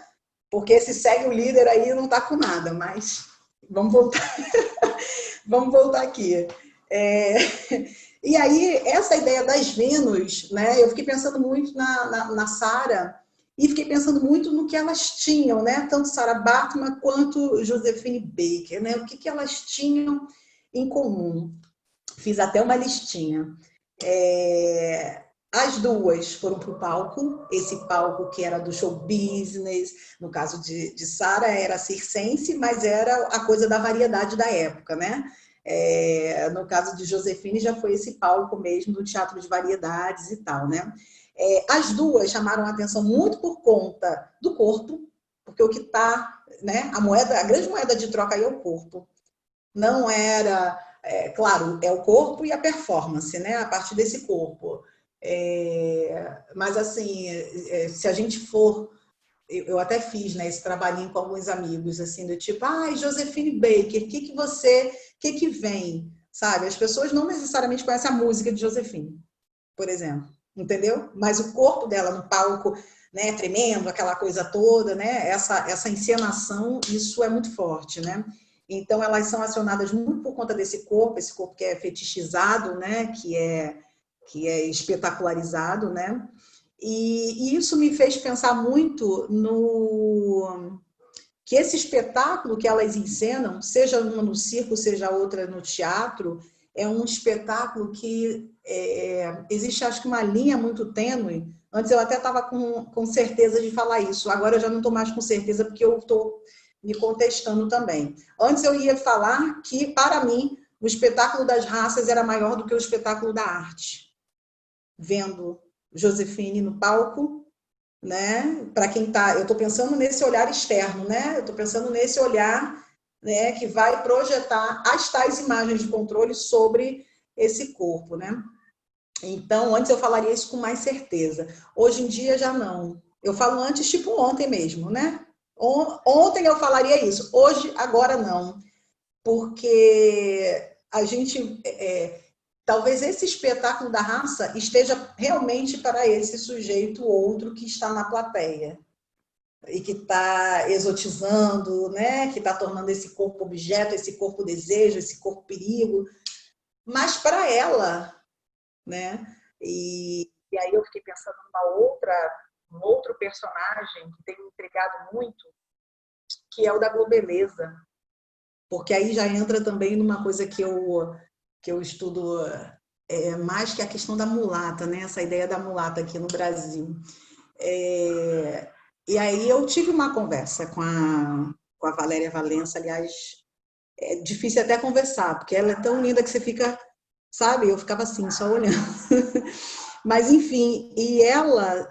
Porque se segue o líder aí não está com nada, mas vamos voltar. Vamos voltar aqui. E aí, essa ideia das Vênus, né? Eu fiquei pensando muito na Sarah e fiquei pensando muito no que elas tinham, né? Tanto Sarah Baartman quanto Josephine Baker, né? O que elas tinham em comum. Fiz até uma listinha. As duas foram para o palco, esse palco que era do show business, no caso de Sarah era circense, mas era a coisa da variedade da época, né? No caso de Josephine já foi esse palco mesmo do teatro de variedades e tal, né? As duas chamaram a atenção muito por conta do corpo, porque o que está, né? A grande moeda de troca aí é o corpo. Não era, claro, é o corpo e a performance, né? A partir desse corpo. Mas assim, se a gente for, eu até fiz, né, esse trabalhinho com alguns amigos, assim, do tipo, Josephine Baker, o que vem, sabe? As pessoas não necessariamente conhecem a música de Josephine, por exemplo, entendeu? Mas o corpo dela no palco, né, tremendo, aquela coisa toda, né, essa encenação, isso é muito forte, né? Então elas são acionadas muito por conta desse corpo, esse corpo que é fetichizado, né, que é espetacularizado, né? E isso me fez pensar muito no que esse espetáculo que elas encenam, seja uma no circo, seja outra no teatro, é um espetáculo que existe, acho que, uma linha muito tênue. Antes eu até estava com certeza de falar isso, agora eu já não estou mais com certeza, porque eu estou me contestando também. Antes eu ia falar que, para mim, o espetáculo das raças era maior do que o espetáculo da arte. Vendo Josefine no palco, né? Para quem tá, eu estou pensando nesse olhar externo, né? Eu estou pensando nesse olhar, né, que vai projetar as tais imagens de controle sobre esse corpo, né? Então, antes eu falaria isso com mais certeza. Hoje em dia já não. Eu falo antes, tipo ontem mesmo, né? Ontem eu falaria isso. Hoje, agora não, porque a gente talvez esse espetáculo da raça esteja realmente para esse sujeito outro que está na plateia e que está exotizando, né? Que está tornando esse corpo objeto, esse corpo desejo, esse corpo perigo, mas para ela, né? E aí eu fiquei pensando num outro personagem que tem me intrigado muito, que é o da Globeleza, porque aí já entra também numa coisa que eu estudo mais, que é a questão da mulata, né? Essa ideia da mulata aqui no Brasil. E aí eu tive uma conversa com a Valéria Valença, aliás, é difícil até conversar, porque ela é tão linda que você fica, sabe? Eu ficava assim, só olhando. Mas, enfim, e ela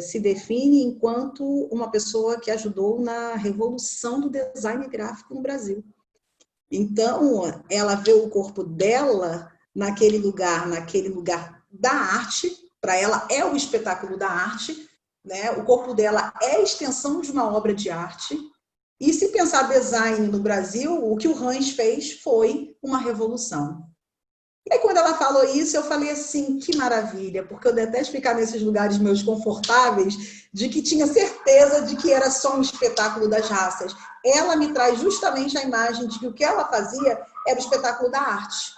se define enquanto uma pessoa que ajudou na revolução do design gráfico no Brasil. Então, ela vê o corpo dela naquele lugar da arte, para ela é o espetáculo da arte, né? O corpo dela é a extensão de uma obra de arte. E se pensar design no Brasil, o que o Rans fez foi uma revolução. E aí, quando ela falou isso, eu falei assim, que maravilha, porque eu detesto ficar nesses lugares meus confortáveis, de que tinha certeza de que era só um espetáculo das raças. Ela me traz justamente a imagem de que o que ela fazia era o espetáculo da arte.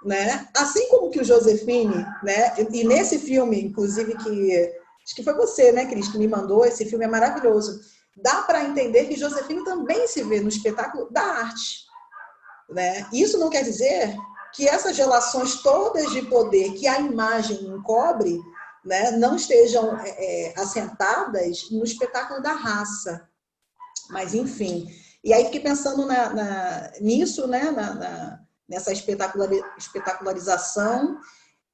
Né? Assim como que o Josefine, né? E nesse filme, inclusive, acho que foi você, né, Cris, que me mandou, esse filme é maravilhoso. Dá para entender que Josefine também se vê no espetáculo da arte. Né? Isso não quer dizer que essas relações todas de poder que a imagem encobre, né, não estejam assentadas no espetáculo da raça. Mas, enfim. E aí fiquei pensando nisso, né, nessa espetacularização.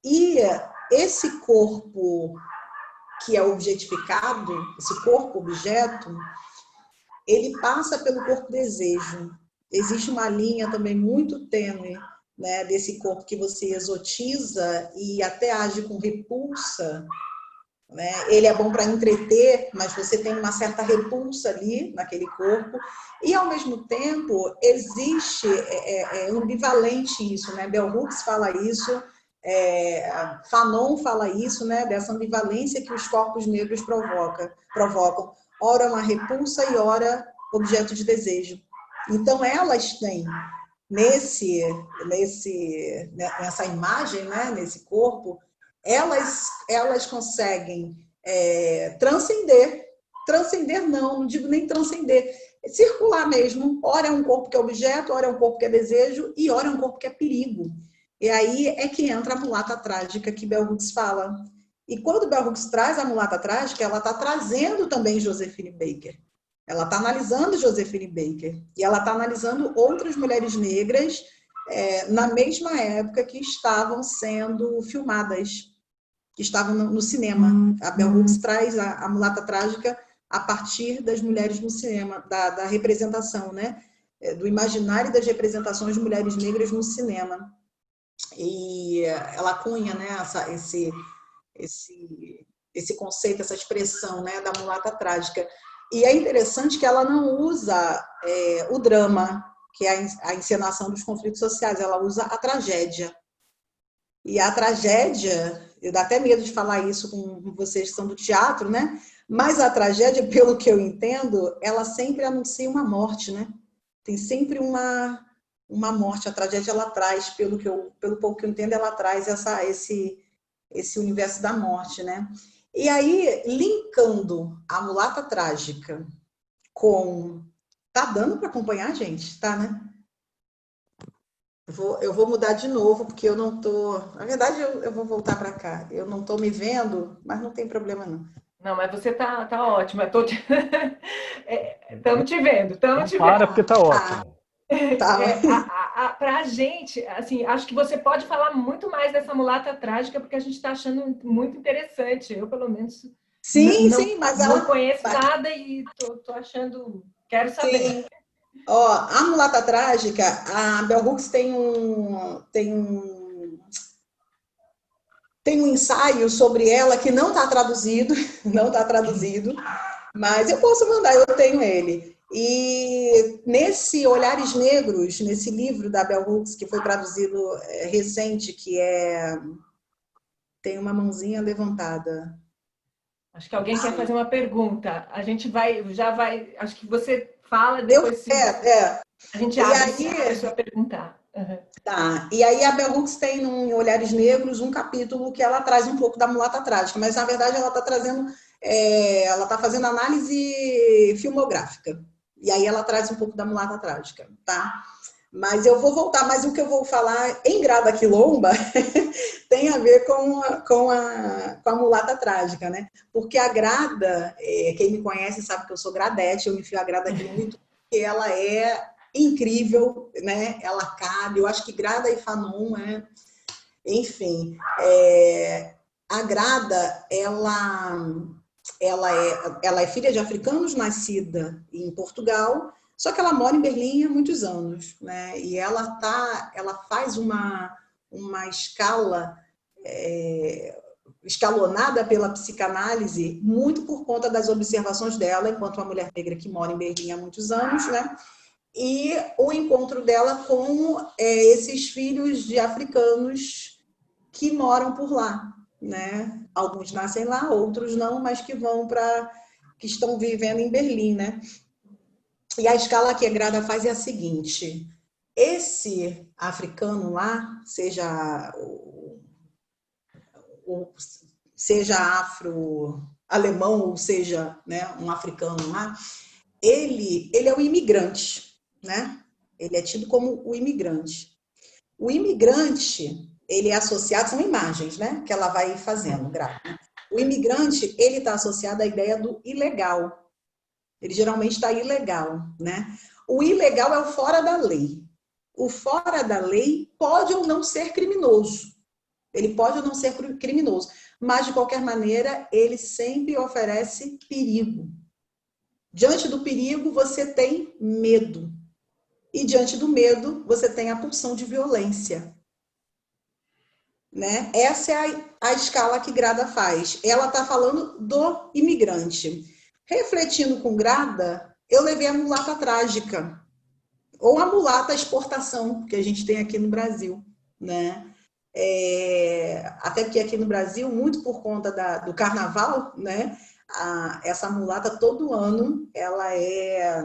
E esse corpo que é objetificado, esse corpo objeto, ele passa pelo corpo desejo. Existe uma linha também muito tênue, né, desse corpo que você exotiza e até age com repulsa. Né? Ele é bom para entreter, mas você tem uma certa repulsa ali naquele corpo. E, ao mesmo tempo, existe ambivalente isso. Né? Bell Hooks fala isso, Fanon fala isso, né? Dessa ambivalência que os corpos negros provocam. Ora uma repulsa e ora objeto de desejo. Então, elas têm nessa imagem, né, nesse corpo, elas conseguem transcender não digo nem transcender, circular mesmo. Ora é um corpo que é objeto, ora é um corpo que é desejo e ora é um corpo que é perigo. E aí é que entra a mulata trágica que Bell Hooks fala. E quando Bell Hooks traz a mulata trágica, ela está trazendo também Josephine Baker. Ela está analisando Josephine Baker e ela está analisando outras mulheres negras na mesma época que estavam sendo filmadas, que estavam no cinema. A Bell Hooks traz a mulata trágica a partir das mulheres no cinema, da representação, né? Do imaginário das representações de mulheres negras no cinema. E ela cunha, né, esse conceito, essa expressão, né, da mulata trágica. E é interessante que ela não usa o drama, que é a encenação dos conflitos sociais, ela usa a tragédia. E a tragédia, eu dá até medo de falar isso com vocês que são do teatro, né? Mas a tragédia, pelo que eu entendo, ela sempre anuncia uma morte, né? Tem sempre uma morte. A tragédia, ela traz, pelo pouco que eu entendo, ela traz esse universo da morte, né? E aí, linkando a mulata trágica com... Tá dando para acompanhar, gente? Tá, né? Eu vou mudar de novo, porque eu não tô... Na verdade, eu vou voltar para cá. Eu não tô me vendo, mas não tem problema, não. Não, mas você tá ótima. Estamos te vendo, estamos te Para, vendo. porque tá ótimo. Tá. Para a gente, assim, acho que você pode falar muito mais dessa mulata trágica, porque a gente está achando muito interessante. Eu, pelo menos, Sim, mas não ela... conheço nada e tô achando... Quero saber. Sim. Ó, a mulata trágica, a Bell Hooks tem um ensaio sobre ela que não está traduzido, não está traduzido, mas eu posso mandar, eu tenho ele. E nesse Olhares Negros, nesse livro da Bell Hooks, que foi traduzido recente, que tem uma mãozinha levantada. Acho que alguém quer fazer uma pergunta. A gente já vai. Acho que você fala, depois a gente E abre se a aí, pessoa perguntar. Uhum. tá. E aí a Bell Hooks tem em Olhares Negros um capítulo que ela traz um pouco da mulata trágica, mas na verdade ela está trazendo, ela está fazendo análise filmográfica. E aí ela traz um pouco da mulata trágica, tá? Mas eu vou voltar, mas o que eu vou falar em Grada Quilomba tem a ver com a mulata trágica, né? Porque a Grada, quem me conhece sabe que eu sou gradete, eu me enfio a Grada Quilomba em tudo, porque ela é incrível, né? Ela cabe, eu acho que Grada e Fanon, enfim, a Grada, ela é filha de africanos, nascida em Portugal, só que ela mora em Berlim há muitos anos, né? E ela faz uma escala escalonada pela psicanálise, muito por conta das observações dela, enquanto uma mulher negra que mora em Berlim há muitos anos, né? E o encontro dela com esses filhos de africanos que moram por lá, né? Alguns nascem lá, outros não, mas que estão vivendo em Berlim, né? E a escala que a Grada faz é a seguinte: esse africano lá, seja afro-alemão ou seja, né, um africano lá, ele é o imigrante, né? Ele é tido como o imigrante. O imigrante, ele é associado, são imagens, né? Que ela vai fazendo, Grada. O imigrante, ele está associado à ideia do ilegal. Ele geralmente está ilegal, né? O ilegal é o fora da lei. O fora da lei pode ou não ser criminoso. Ele pode ou não ser criminoso, mas de qualquer maneira, ele sempre oferece perigo. Diante do perigo, você tem medo. E diante do medo, você tem a pulsão de violência. Né? Essa é a escala que Grada faz. Ela está falando do imigrante. Refletindo com Grada, eu levei a mulata trágica, ou a mulata exportação, que a gente tem aqui no Brasil. Né? Até porque aqui no Brasil, muito por conta do carnaval, né? Essa mulata todo ano ela é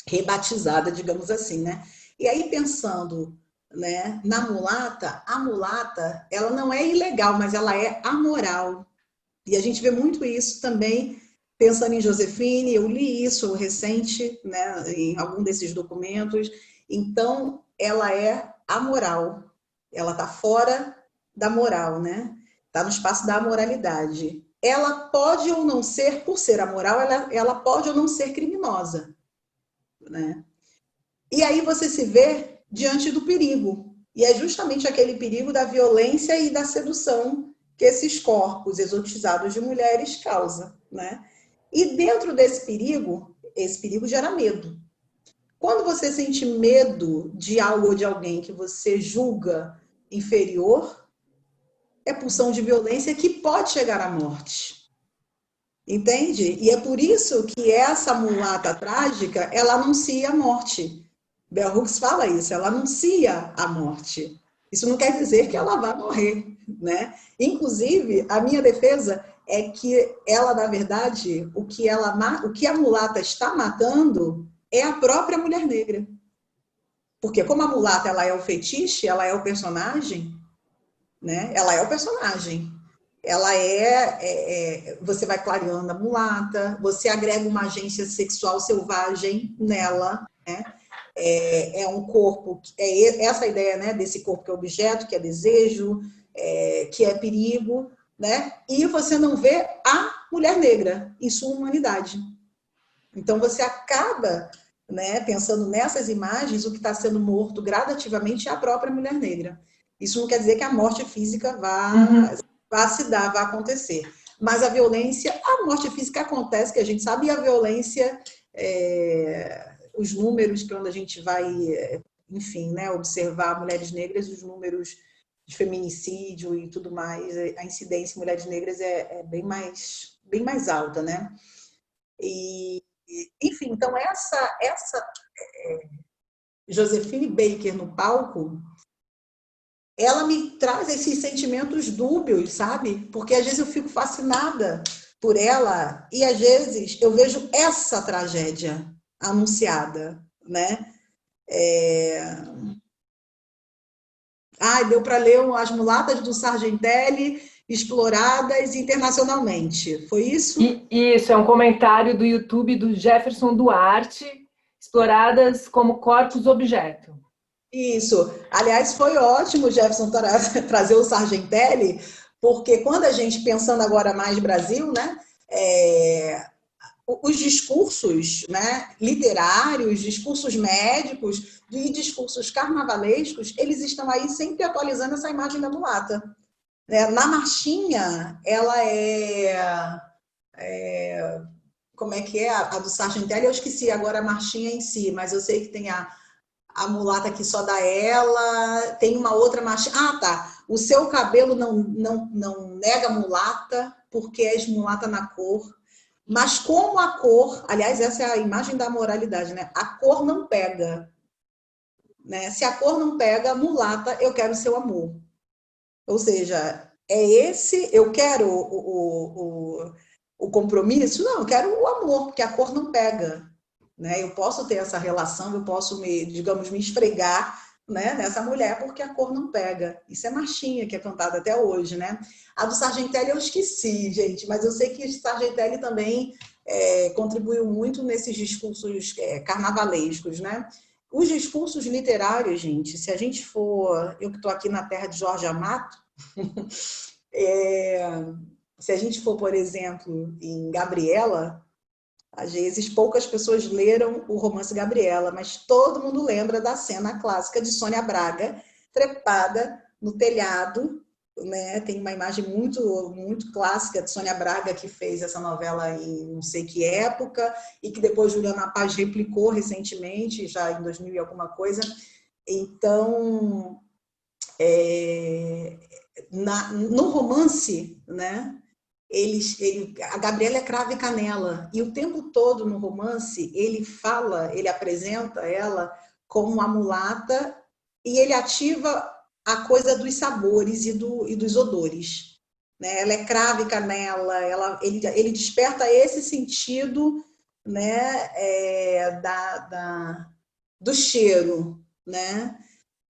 rebatizada, digamos assim, né? E aí pensando, né, na mulata, a mulata, ela não é ilegal, mas ela é amoral. E a gente vê muito isso também pensando em Josefine, eu li isso recente, né, em algum desses documentos. Então, ela é amoral. Ela está fora da moral, né? Está no espaço da amoralidade. Ela pode ou não ser, por ser amoral, ela pode ou não ser criminosa, né? E aí você se vê diante do perigo. E é justamente aquele perigo da violência e da sedução que esses corpos exotizados de mulheres causam, né? E dentro desse perigo, esse perigo gera medo. Quando você sente medo de algo ou de alguém que você julga inferior, é pulsão de violência que pode chegar à morte. Entende? E é por isso que essa mulata trágica, ela anuncia a morte. Bell Hooks fala isso, ela anuncia a morte. Isso não quer dizer que ela vai morrer, né? Inclusive, a minha defesa é que ela, na verdade, o que a mulata está matando é a própria mulher negra. Porque como a mulata ela é o fetiche, ela é o personagem, né? Ela é o personagem. ela você vai clareando a mulata, você agrega uma agência sexual selvagem nela, né? É um corpo, essa ideia, né, desse corpo que é objeto, que é desejo, que é perigo, né? E você não vê a mulher negra em sua humanidade. Então você acaba, né, pensando nessas imagens, o que está sendo morto gradativamente é a própria mulher negra. Isso não quer dizer que a morte física vá se dar, vá acontecer. Mas a violência, a morte física acontece, que a gente sabe, e a violência, os números, quando a gente vai, enfim, né, observar mulheres negras, os números de feminicídio e tudo mais, a incidência em mulheres negras é bem mais alta, né? Enfim, então essa Josephine Baker no palco, ela me traz esses sentimentos dúbios, sabe? Porque às vezes eu fico fascinada por ela e às vezes eu vejo essa tragédia anunciada, né? Deu para ler As Mulatas do Sargentelli exploradas internacionalmente. Foi isso? Isso, é um comentário do YouTube do Jefferson Duarte, exploradas como corpos objeto. Isso. Aliás, foi ótimo, Jefferson, trazer o Sargentelli, porque quando a gente, pensando agora mais Brasil, né, os discursos, né, literários, discursos médicos e discursos carnavalescos, eles estão aí sempre atualizando essa imagem da mulata. Na marchinha, ela como é que é? A do Sargentelli, eu esqueci agora a marchinha em si, mas eu sei que tem a mulata que só dá ela, tem uma outra marchinha. Ah, tá. O seu cabelo não nega mulata, porque és mulata na cor. Mas como a cor, aliás, essa é a imagem da moralidade, né? A cor não pega. Né? Se a cor não pega, mulata, eu quero o seu amor. Ou seja, eu quero o compromisso? Não, eu quero o amor, porque a cor não pega. Né? Eu posso ter essa relação, eu posso digamos, me esfregar, né, nessa mulher porque a cor não pega. Isso é marchinha que é cantada até hoje, né? A do Sargentelli eu esqueci, gente, mas eu sei que o Sargentelli também contribuiu muito nesses discursos carnavalescos, né? Os discursos literários, gente, se a gente for... Eu que estou aqui na terra de Jorge Amado, se a gente for, por exemplo, em Gabriela, às vezes poucas pessoas leram o romance Gabriela, mas todo mundo lembra da cena clássica de Sônia Braga, trepada no telhado, né? Tem uma imagem muito clássica de Sônia Braga, que fez essa novela em não sei que época, e que depois Juliana Paz replicou recentemente, já em 2000 e alguma coisa. Então, no romance, né? A Gabriela é cravo e canela, e o tempo todo no romance ele apresenta ela como uma mulata, e ele ativa a coisa dos sabores e dos odores. Né? Ela é cravo e canela, ele desperta esse sentido, né, do cheiro. Né?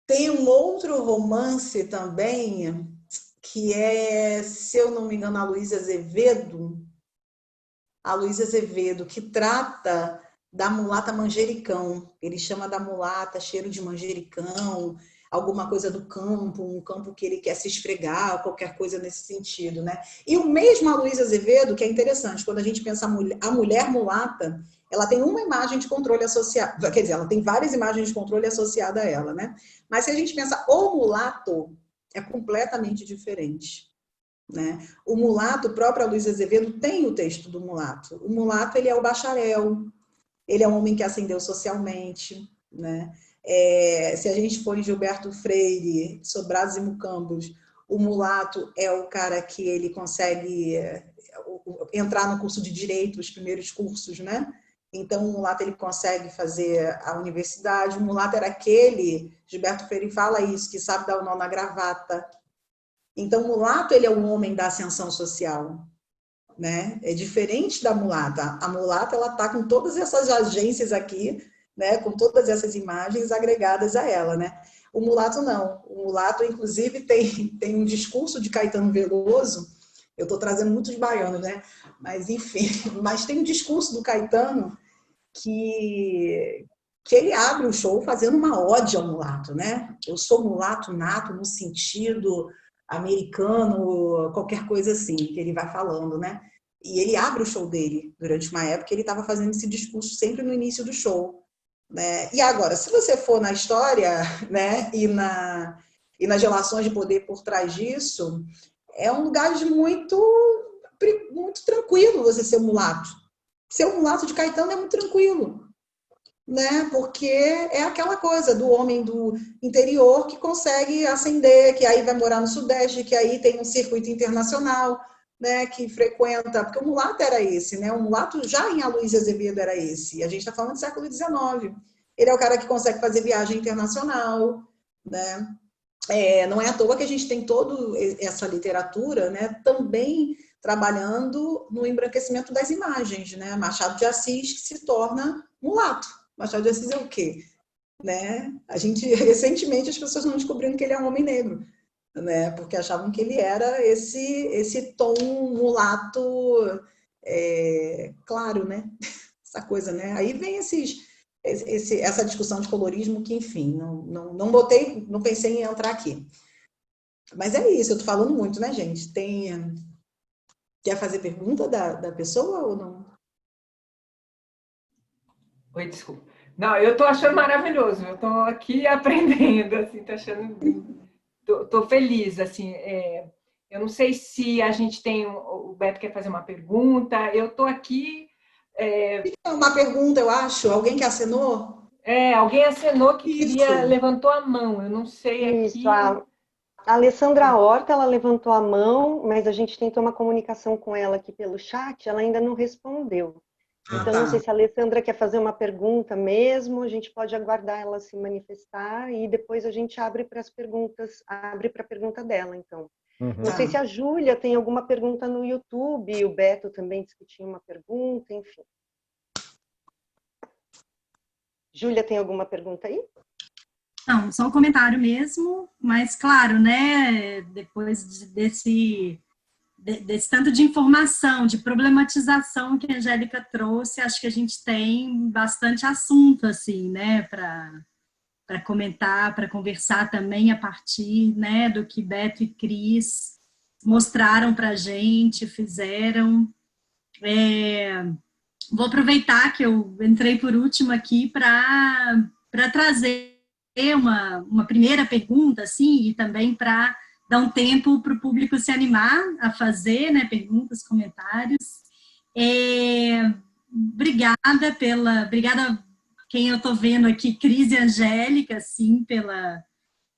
Tem um outro romance também, que se eu não me engano, a Luísa Azevedo, que trata da mulata manjericão. Ele chama da mulata cheiro de manjericão, alguma coisa do campo, um campo que ele quer se esfregar, qualquer coisa nesse sentido, né? E o mesmo a Luísa Azevedo, que é interessante, quando a gente pensa a mulher mulata, ela tem uma imagem de controle associada, quer dizer, ela tem várias imagens de controle associada a ela, né? Mas se a gente pensa o mulato, é completamente diferente. Né? O mulato, o próprio Luiz Azevedo tem o texto do mulato. O mulato, ele é o bacharel, ele é um homem que ascendeu socialmente. Né? Se a gente for em Gilberto Freire, Sobrados e Mucambos, o mulato é o cara que ele consegue entrar no curso de direito, os primeiros cursos, né? Então, o mulato ele consegue fazer a universidade. O mulato era aquele, Gilberto Freire fala isso, que sabe dar o nó na gravata. Então, o mulato ele é um homem da ascensão social. Né? É diferente da mulata. A mulata ela está com todas essas agências aqui, né? Com todas essas imagens agregadas a ela. Né? O mulato não. O mulato, inclusive, tem um discurso de Caetano Veloso Eu estou trazendo muitos baianos, né? Mas, enfim. Mas tem um discurso do Caetano que ele abre o show fazendo uma ode ao mulato, né? Eu sou mulato nato no sentido americano, qualquer coisa assim, que ele vai falando, né? E ele abre o show dele durante uma época, ele estava fazendo esse discurso sempre no início do show, né? E agora, se você for na história, né, e nas relações de poder por trás disso, é um lugar de muito tranquilo você ser um mulato. Ser um mulato de Caetano é muito tranquilo, né? Porque é aquela coisa do homem do interior que consegue ascender, que aí vai morar no Sudeste, que aí tem um circuito internacional, né? Que frequenta, porque o mulato era esse, né? O mulato já em Aloysio Azevedo era esse. E a gente está falando do século XIX. Ele é o cara que consegue fazer viagem internacional, né? Não é à toa que a gente tem toda essa literatura, né? Também trabalhando no embranquecimento das imagens, né? Machado de Assis que se torna mulato. Machado de Assis é o quê? Né? Recentemente, as pessoas não descobriram que ele é um homem negro, né? Porque achavam que ele era esse tom mulato, claro, né? Essa coisa, né? Aí vem essa discussão de colorismo que, enfim, não pensei em entrar aqui. Mas é isso, eu tô falando muito, né, gente? Quer fazer pergunta da pessoa ou não? Oi, desculpa. Não, eu tô achando maravilhoso. Eu tô aqui aprendendo, assim, tô achando... Tô feliz, assim. Eu não sei se a gente tem... O Beto quer fazer uma pergunta. Eu tô aqui... Uma pergunta, eu acho. Alguém que acenou? Alguém acenou que Isso. levantou a mão. Eu não sei Isso, aqui... a Alessandra Horta, ela levantou a mão, mas a gente tentou uma comunicação com ela aqui pelo chat, ela ainda não respondeu. Então, não sei se a Alessandra quer fazer uma pergunta mesmo, a gente pode aguardar ela se manifestar e depois a gente abre para as perguntas, abre para a pergunta dela, então. Não sei se a Júlia tem alguma pergunta no YouTube, o Beto também disse que tinha uma pergunta, enfim. Júlia, tem alguma pergunta aí? Não, só um comentário mesmo, mas claro, né, depois desse tanto de informação, de problematização que a Angélica trouxe, acho que a gente tem bastante assunto, assim, né, para comentar, para conversar também a partir, né, do que Beto e Cris mostraram para a gente, fizeram. Vou aproveitar que eu entrei por último aqui para trazer uma primeira pergunta, assim, e também para dar um tempo para o público se animar a fazer, né, perguntas, comentários. Obrigada quem eu estou vendo aqui, Cris e Angélica, assim,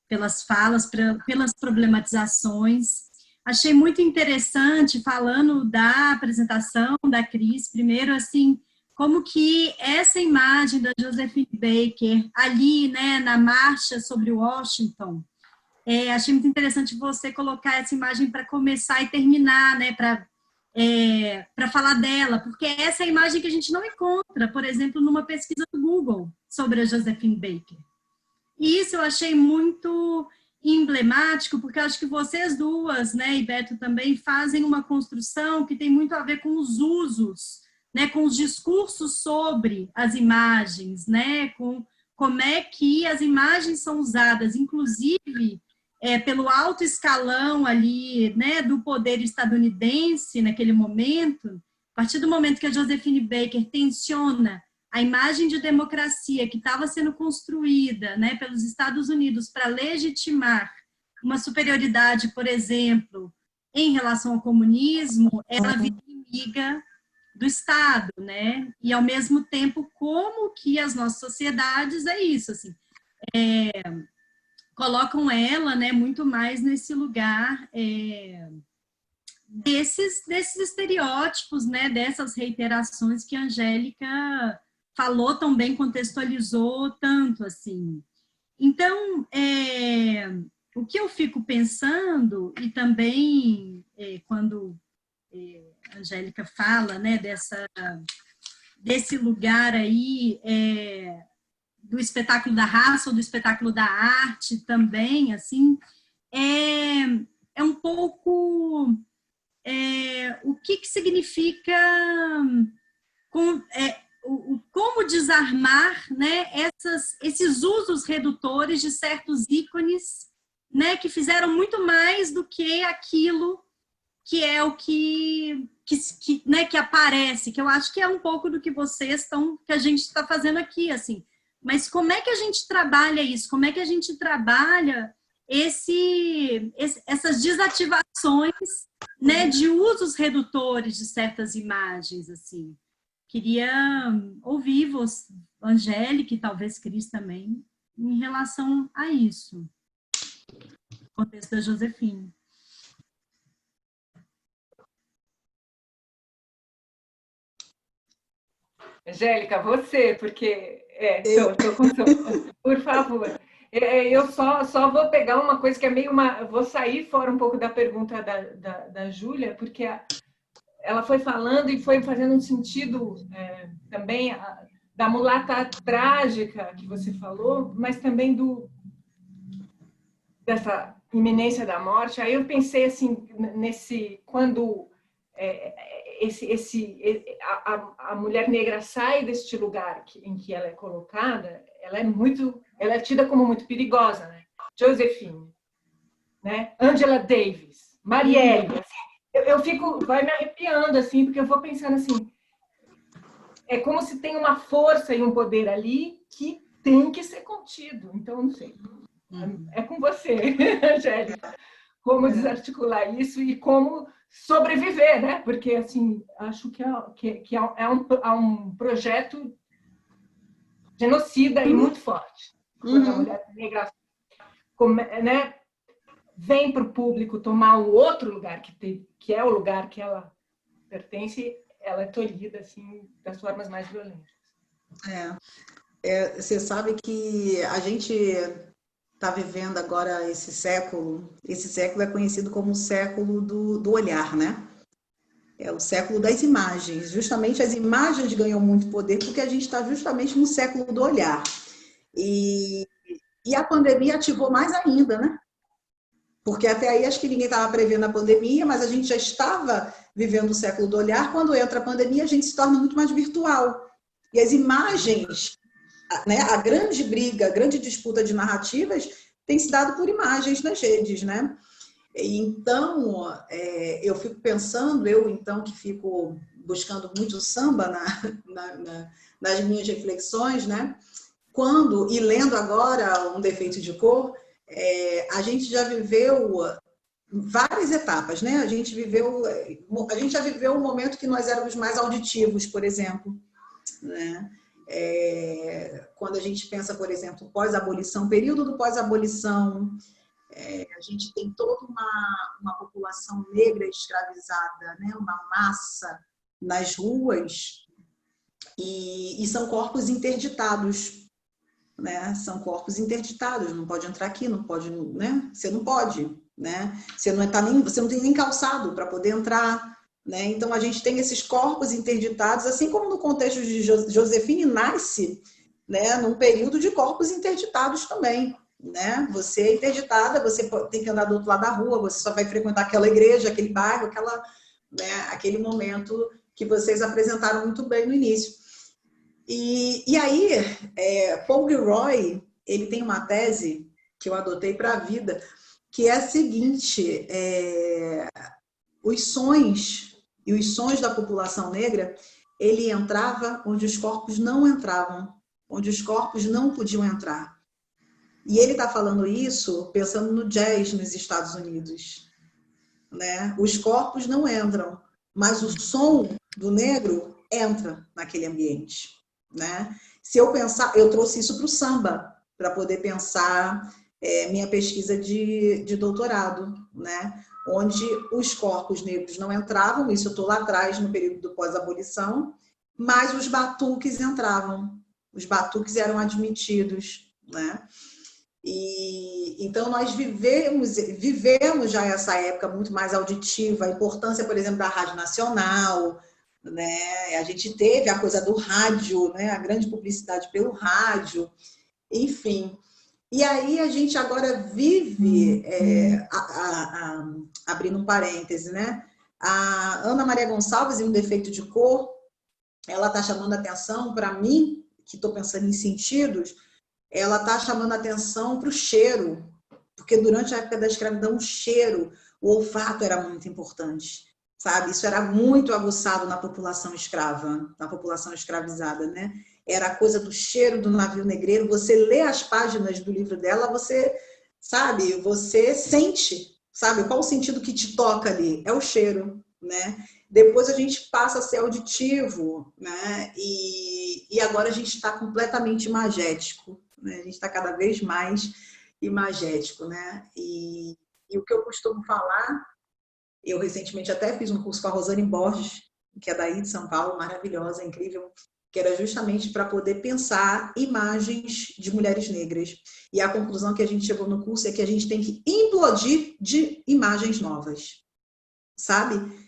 pelas falas, pelas problematizações. Achei muito interessante, falando da apresentação da Cris, primeiro, assim, como que essa imagem da Josephine Baker, ali, né, na marcha sobre Washington, achei muito interessante você colocar essa imagem para começar e terminar, né, para falar dela, porque essa é a imagem que a gente não encontra, por exemplo, numa pesquisa do Google sobre a Josephine Baker. E isso eu achei muito emblemático, porque acho que vocês duas, né, e Beto também, fazem uma construção que tem muito a ver com os usos, né, com os discursos sobre as imagens, né, com como é que as imagens são usadas, inclusive pelo alto escalão ali, né, do poder estadunidense naquele momento. A partir do momento que a Josephine Baker tensiona a imagem de democracia que estava sendo construída, né, pelos Estados Unidos para legitimar uma superioridade, por exemplo, em relação ao comunismo, ela vira inimiga do Estado, né? E, ao mesmo tempo, como que as nossas sociedades, isso, assim, colocam ela, né, muito mais nesse lugar desses estereótipos, né, dessas reiterações que a Angélica falou tão bem, contextualizou tanto, assim. Então, o que eu fico pensando, e também quando a Angélica fala, né, desse lugar aí do espetáculo da raça ou do espetáculo da arte também, assim, é um pouco o que significa como desarmar, né, esses usos redutores de certos ícones, né, que fizeram muito mais do que aquilo que é o né, que aparece, que eu acho que é um pouco do que que a gente está fazendo aqui, assim. Mas como é que a gente trabalha isso? Como é que a gente trabalha essas desativações, né, de usos redutores de certas imagens, assim? Queria ouvir você, Angélica, e talvez Cris também, em relação a isso, no contexto da Josefine. Angélica, você, porque... tô com por favor. Eu só vou pegar uma coisa que é meio vou sair fora um pouco da pergunta da Júlia, porque ela foi falando e foi fazendo um sentido também da mulata trágica que você falou, mas também dessa iminência da morte. Aí eu pensei assim, quando a mulher negra sai deste lugar em que ela é colocada, ela é tida como muito perigosa, né? Josephine, né? Angela Davis, Marielle, assim, vai me arrepiando assim, porque eu vou pensando assim, é como se tem uma força e um poder ali que tem que ser contido. Então, não sei. É com você, Angélica, como desarticular isso e como sobreviver, né? Porque, assim, acho que é um projeto genocida e muito forte. Quando a mulher negra, né, vem para o público tomar o outro lugar, que é o lugar que ela pertence, ela é tolhida, assim, das formas mais violentas. Você sabe que a gente está vivendo agora esse século é conhecido como o século do olhar, né? É o século das imagens. Justamente as imagens ganham muito poder porque a gente está justamente no século do olhar. E a pandemia ativou mais ainda, né? Porque até aí acho que ninguém estava prevendo a pandemia, mas a gente já estava vivendo o século do olhar. Quando entra a pandemia, a gente se torna muito mais virtual. E as imagens, né, a grande briga, a grande disputa de narrativas tem se dado por imagens nas redes, né? Então, eu fico pensando, então que fico buscando muito samba nas minhas reflexões, né? E lendo agora Um Defeito de Cor, a gente já viveu várias etapas, né? A gente já viveu um momento que nós éramos mais auditivos, por exemplo, né? Quando a gente pensa, por exemplo, pós-abolição, período do pós-abolição, a gente tem toda uma população negra escravizada, né? Uma massa nas ruas, e são corpos interditados, né? São corpos interditados, não pode entrar aqui, não pode, né? Você não pode, né? Você não tem nem calçado para poder entrar, né? Então a gente tem esses corpos interditados, assim como no contexto de Josefine nasce, né? Num período de corpos interditados também, né? Você é interditada, você tem que andar do outro lado da rua, você só vai frequentar aquela igreja, aquele bairro, né? Aquele momento que vocês apresentaram muito bem no início. E aí, Paul Gilroy, ele tem uma tese que eu adotei para a vida, que é a seguinte: os sonhos da população negra, ele entrava onde os corpos não entravam, onde os corpos não podiam entrar. E ele está falando isso pensando no jazz nos Estados Unidos, né? Os corpos não entram, mas o som do negro entra naquele ambiente, né? Se eu pensar, eu trouxe isso para o samba, para poder pensar minha pesquisa de doutorado, né? Onde os corpos negros não entravam, isso eu estou lá atrás, no período do pós-abolição, mas os batuques entravam, os batuques eram admitidos, né? E então nós vivemos já essa época muito mais auditiva, a importância, por exemplo, da Rádio Nacional, né? A gente teve a coisa do rádio, né? A grande publicidade pelo rádio, enfim. E aí a gente agora vive, abrindo um parêntese, né? A Ana Maria Gonçalves, em Um Defeito de Cor, ela está chamando atenção para mim, que estou pensando em sentidos, ela está chamando atenção para o cheiro, porque durante a época da escravidão o cheiro, o olfato era muito importante, sabe? Isso era muito aguçado na população escrava, na população escravizada, né? Era a coisa do cheiro do navio negreiro. Você lê as páginas do livro dela, você, sabe, você sente, sabe? Qual o sentido que te toca ali? É o cheiro, né? Depois a gente passa a ser auditivo, né? E agora a gente está completamente imagético, né? A gente está cada vez mais imagético, né? E o que eu costumo falar, eu recentemente até fiz um curso com a Rosane Borges, que é daí de São Paulo, maravilhosa, incrível, que era justamente para poder pensar imagens de mulheres negras. E a conclusão que a gente chegou no curso é que a gente tem que implodir de imagens novas, sabe?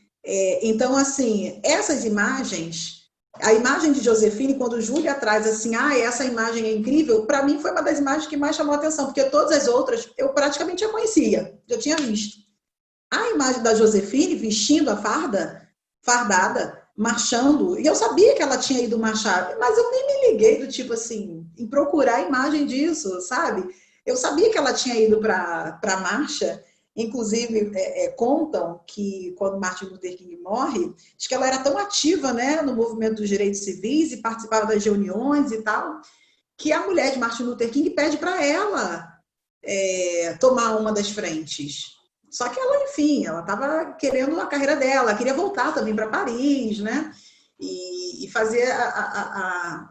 Então, assim, essas imagens, a imagem de Josefine, quando Júlia traz assim, essa imagem é incrível, para mim foi uma das imagens que mais chamou a atenção, porque todas as outras eu praticamente já conhecia, já tinha visto. A imagem da Josefine vestindo a fardada, marchando, e eu sabia que ela tinha ido marchar, mas eu nem me liguei do tipo assim, em procurar a imagem disso, sabe? Eu sabia que ela tinha ido para a marcha. Inclusive, contam que quando Martin Luther King morre, diz que ela era tão ativa, né, no movimento dos direitos civis e participava das reuniões e tal, que a mulher de Martin Luther King pede para ela tomar uma das frentes. Só que ela, enfim, ela estava querendo a carreira dela, queria voltar também para Paris, né, e fazer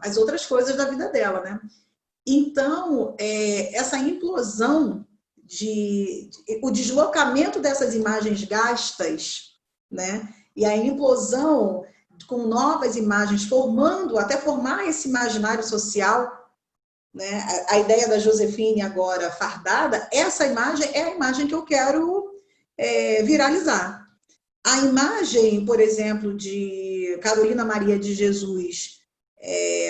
as outras coisas da vida dela, né. Então, essa implosão o deslocamento dessas imagens gastas, né? E a implosão com novas imagens, até formar esse imaginário social, né? A ideia da Josefine agora fardada, essa imagem é a imagem que eu quero viralizar. A imagem, por exemplo, de Carolina Maria de Jesus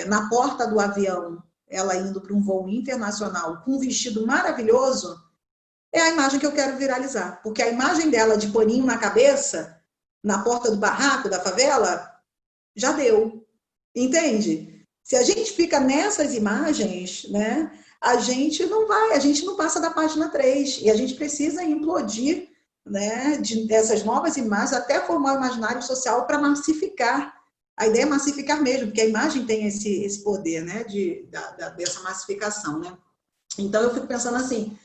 na porta do avião, ela indo para um voo internacional com um vestido maravilhoso, é a imagem que eu quero viralizar. Porque a imagem dela de paninho na cabeça, na porta do barraco da favela, já deu. Entende? Se a gente fica nessas imagens, né, a gente não passa da página 3. E a gente precisa implodir, né, dessas novas imagens até formar o imaginário social para massificar. A ideia é massificar mesmo, porque a imagem tem esse poder, né, dessa massificação, né? Então, eu fico pensando assim,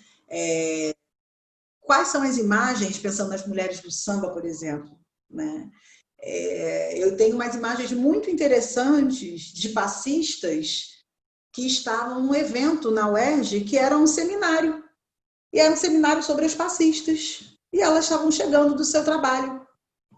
quais são as imagens, pensando nas mulheres do samba, por exemplo, né? Eu tenho umas imagens muito interessantes de passistas que estavam num evento na UERJ, que era um seminário. E era um seminário sobre as passistas. E elas estavam chegando do seu trabalho.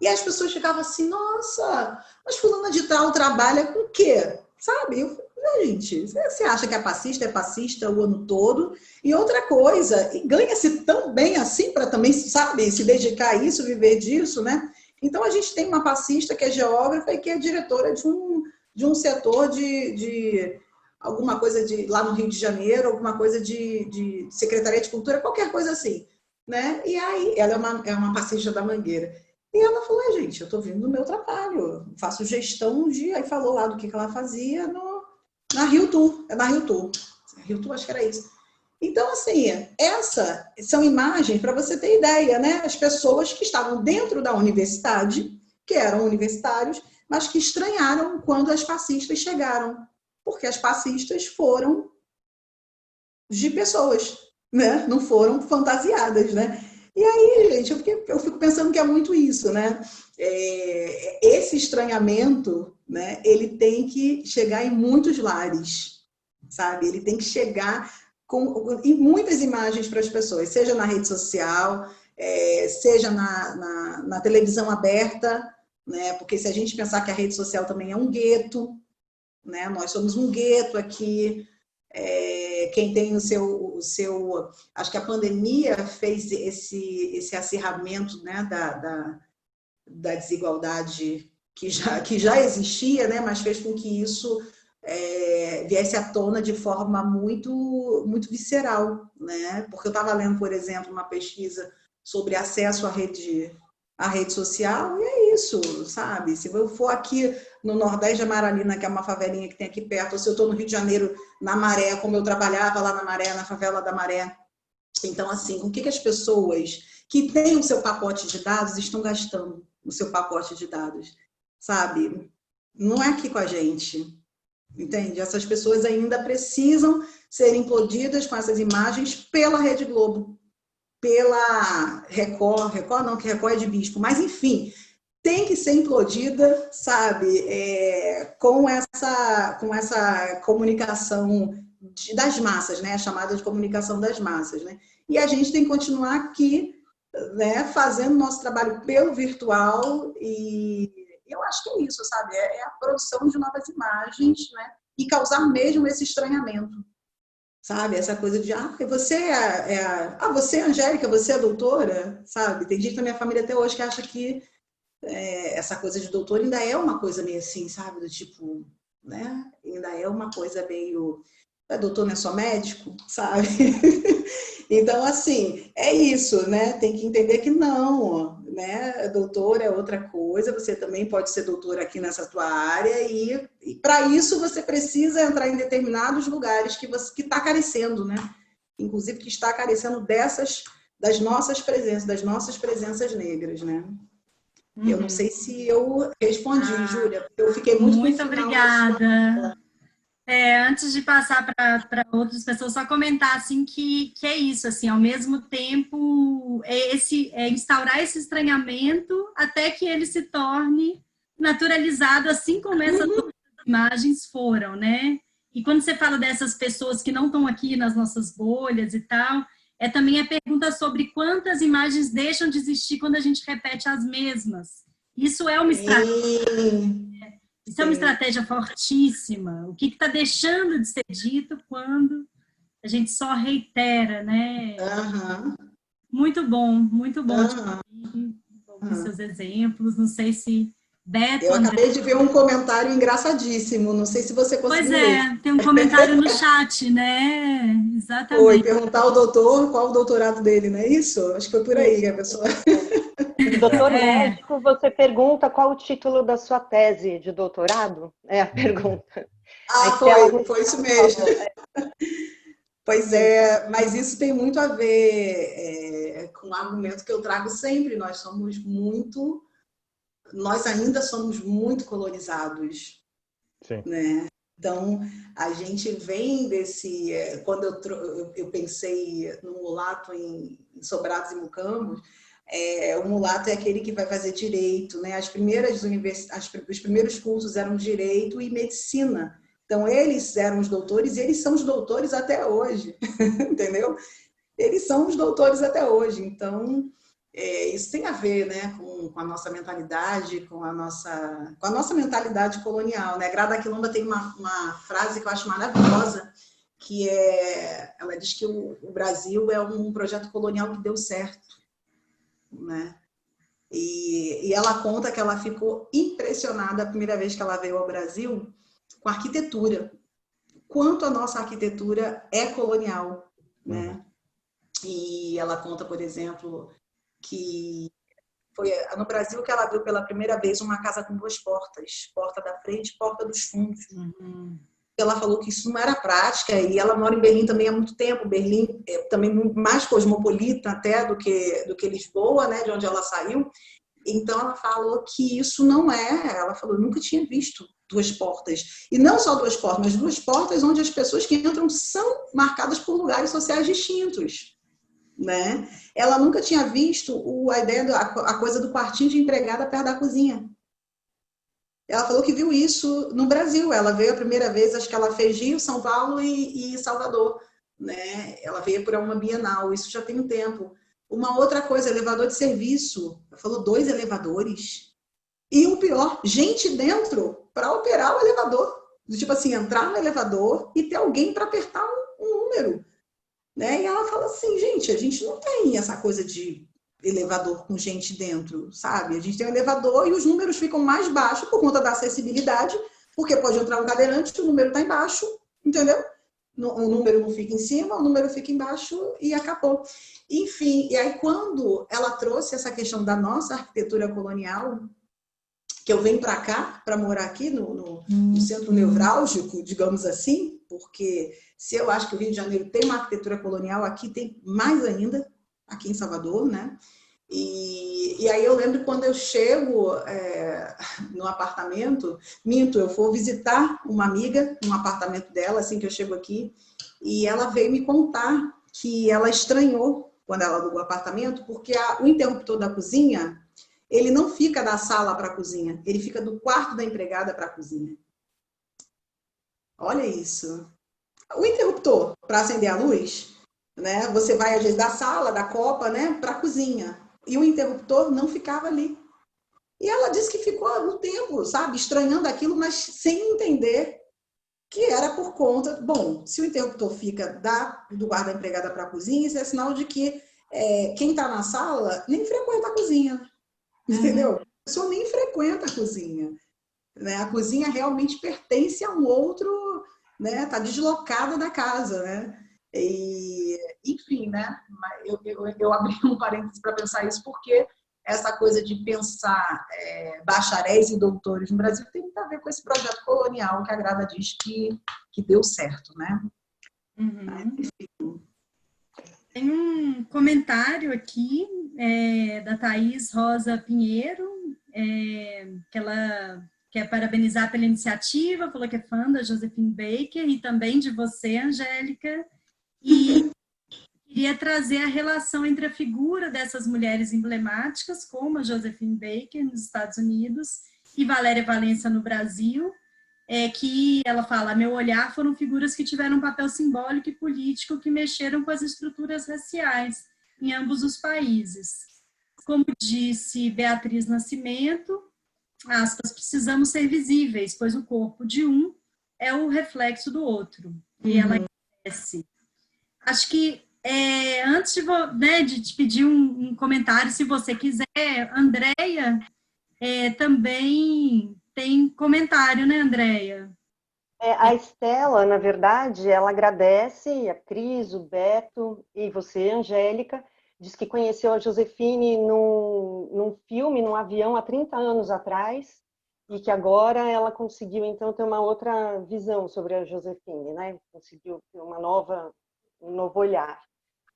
E as pessoas ficavam assim, nossa, mas fulana de tal trabalha com o quê? Sabe? Eu falei, gente, você acha que é passista o ano todo? E outra coisa, e ganha-se tão bem assim para também, sabe, se dedicar a isso, viver disso, né? Então, a gente tem uma passista que é geógrafa e que é diretora de um setor de alguma coisa lá no Rio de Janeiro, alguma coisa de Secretaria de Cultura, qualquer coisa assim, né? E aí, ela é uma passista da Mangueira. E ela falou, gente, eu estou vindo do meu trabalho, faço gestão de... Aí falou lá do que ela fazia na Rio Tour. Na Rio Tour. Rio Tour, acho que era isso. Então, assim, essas são imagens para você ter ideia, né? As pessoas que estavam dentro da universidade, que eram universitários, mas que estranharam quando as passistas chegaram. Porque as passistas foram de pessoas, né? Não foram fantasiadas, né? E aí, gente, eu fico pensando que é muito isso, né? Esse estranhamento, né? Ele tem que chegar em muitos lares, sabe? Ele tem que chegar em muitas imagens para as pessoas, seja na rede social, seja na televisão aberta, né? Porque se a gente pensar que a rede social também é um gueto, né? Nós somos um gueto aqui. Quem tem o seu... Acho que a pandemia fez esse acirramento, né, da desigualdade que já existia, né, mas fez com que isso viesse à tona de forma muito, muito visceral, né? Porque eu estava lendo, por exemplo, uma pesquisa sobre acesso à rede a rede social, e é isso, sabe? Se eu for aqui no Nordeste de Amaralina, que é uma favelinha que tem aqui perto, ou se eu estou no Rio de Janeiro, na Maré, como eu trabalhava lá na Maré, na favela da Maré. Então, assim, com o que as pessoas que têm o seu pacote de dados estão gastando o seu pacote de dados, sabe? Não é aqui com a gente, entende? Essas pessoas ainda precisam ser implodidas com essas imagens pela Rede Globo, pela Record não, que Record é de bispo, mas enfim, tem que ser implodida, sabe, com essa comunicação das massas, né, a chamada de comunicação das massas, né, e a gente tem que continuar aqui, né, fazendo nosso trabalho pelo virtual, e eu acho que é isso, sabe, é a produção de novas imagens, né, e causar mesmo esse estranhamento. Sabe, essa coisa de, você você é Angélica, você é doutora, sabe? Tem gente na minha família até hoje que acha que essa coisa de doutor ainda é uma coisa meio assim, sabe? Do tipo, né? Ainda é uma coisa meio, doutor não é só médico, sabe? Então, assim, é isso, né? Tem que entender que não, né? Doutor é outra coisa, você também pode ser doutor aqui nessa tua área e para isso você precisa entrar em determinados lugares que está carecendo, né? Inclusive que está carecendo das nossas presenças negras, né? Uhum. Eu não sei se eu respondi, Júlia, porque eu fiquei muito obrigada. Antes de passar para outras pessoas, só comentar assim que é isso, assim, ao mesmo tempo instaurar esse estranhamento até que ele se torne naturalizado, assim como essas imagens foram, né? E quando você fala dessas pessoas que não estão aqui nas nossas bolhas e tal, também a pergunta sobre quantas imagens deixam de existir quando a gente repete as mesmas. Isso é uma estratégia. Isso é uma estratégia fortíssima. O que está deixando de ser dito quando a gente só reitera, né? Muito bom ouvir seus exemplos. Não sei se Beto... Eu acabei de ver um comentário engraçadíssimo. Não sei se você conseguiu ler. Tem um comentário no chat, né? Exatamente. Foi perguntar ao doutor qual o doutorado dele, não é isso? Acho que foi por aí que a pessoa... Doutor médico, você pergunta qual o título da sua tese de doutorado? É a pergunta. Foi isso mesmo. Pois é, mas isso tem muito a ver com o argumento que eu trago sempre. Nós ainda somos muito colonizados. Sim. Né? Então, a gente vem desse... Quando eu pensei no mulato em Sobrados e Mucambos, o mulato é aquele que vai fazer direito, né? Os primeiros cursos eram direito e medicina. Então, eles eram os doutores e eles são os doutores até hoje, entendeu? Eles são os doutores até hoje. Então, isso tem a ver, né, com a nossa mentalidade, com a nossa mentalidade colonial, né? Grada Quilomba tem uma frase que eu acho maravilhosa, que ela diz que o Brasil é um projeto colonial que deu certo. Né? E ela conta que ela ficou impressionada a primeira vez que ela veio ao Brasil com a arquitetura. Quanto a nossa arquitetura é colonial, né? E ela conta, por exemplo, que foi no Brasil que ela viu pela primeira vez uma casa com 2 portas, porta da frente e porta dos fundos. Ela falou que isso não era prática, e ela mora em Berlim também há muito tempo. Berlim é também mais cosmopolita até do que Lisboa, né, de onde ela saiu. Então ela falou que isso não ela falou, nunca tinha visto 2 portas. E não só 2 portas, mas 2 portas onde as pessoas que entram são marcadas por lugares sociais distintos. Né? Ela nunca tinha visto a coisa do quartinho de empregada perto da cozinha. Ela falou que viu isso no Brasil. Ela veio a primeira vez, acho que ela fez Rio, São Paulo e Salvador. Né? Ela veio por uma Bienal, isso já tem um tempo. Uma outra coisa, elevador de serviço. Ela falou 2 elevadores. E o pior, gente dentro para operar o elevador. Tipo assim, entrar no elevador e ter alguém para apertar um número. Né? E ela fala assim, gente, a gente não tem essa coisa de elevador com gente dentro, sabe? A gente tem um elevador e os números ficam mais baixos por conta da acessibilidade, porque pode entrar um cadeirante e o número está embaixo, entendeu? o número não fica em cima, o número fica embaixo e acabou. Enfim, e aí quando ela trouxe essa questão da nossa arquitetura colonial, que eu venho para cá, para morar aqui no centro nevrálgico, digamos assim, porque se eu acho que o Rio de Janeiro tem uma arquitetura colonial, aqui tem mais ainda, aqui em Salvador, né? E aí eu lembro quando eu chego no apartamento, eu vou visitar uma amiga no apartamento dela, assim que eu chego aqui, e ela veio me contar que ela estranhou quando ela alugou o apartamento, porque o interruptor da cozinha, ele não fica da sala para a cozinha, ele fica do quarto da empregada para a cozinha. Olha isso. O interruptor para acender a luz, né? Você vai às vezes da sala, da copa, né, para a cozinha. E o interruptor não ficava ali. E ela disse que ficou no tempo, sabe, estranhando aquilo, mas sem entender que era por conta... Bom, se o interruptor fica do quarto da empregada para a cozinha, isso é sinal de que quem está na sala nem frequenta a cozinha. Entendeu? A pessoa nem frequenta a cozinha. Né? A cozinha realmente pertence a um outro, né? Está deslocada da casa, né? E, enfim, né? Eu abri um parênteses para pensar isso porque essa coisa de pensar bacharéis e doutores no Brasil tem muito a ver com esse projeto colonial que a Grada diz que deu certo, né? Uhum. Tem um comentário aqui da Thaís Rosa Pinheiro, que ela quer parabenizar pela iniciativa, falou que é fã da Josephine Baker e também de você, Angélica, e queria trazer a relação entre a figura dessas mulheres emblemáticas, como a Josephine Baker nos Estados Unidos e Valéria Valença no Brasil, que ela fala, meu olhar foram figuras que tiveram um papel simbólico e político que mexeram com as estruturas raciais em ambos os países. Como disse Beatriz Nascimento, aspas, precisamos ser visíveis, pois o corpo de um é o reflexo do outro. E ela enriquece. Acho que antes de te pedir um comentário, se você quiser, Andréia também tem comentário, né, Andréia? A Estela, na verdade, ela agradece a Cris, o Beto e você, Angélica, diz que conheceu a Josephine num filme, num avião, há 30 anos atrás, e que agora ela conseguiu, então, ter uma outra visão sobre a Josephine, né? Conseguiu ter um novo olhar.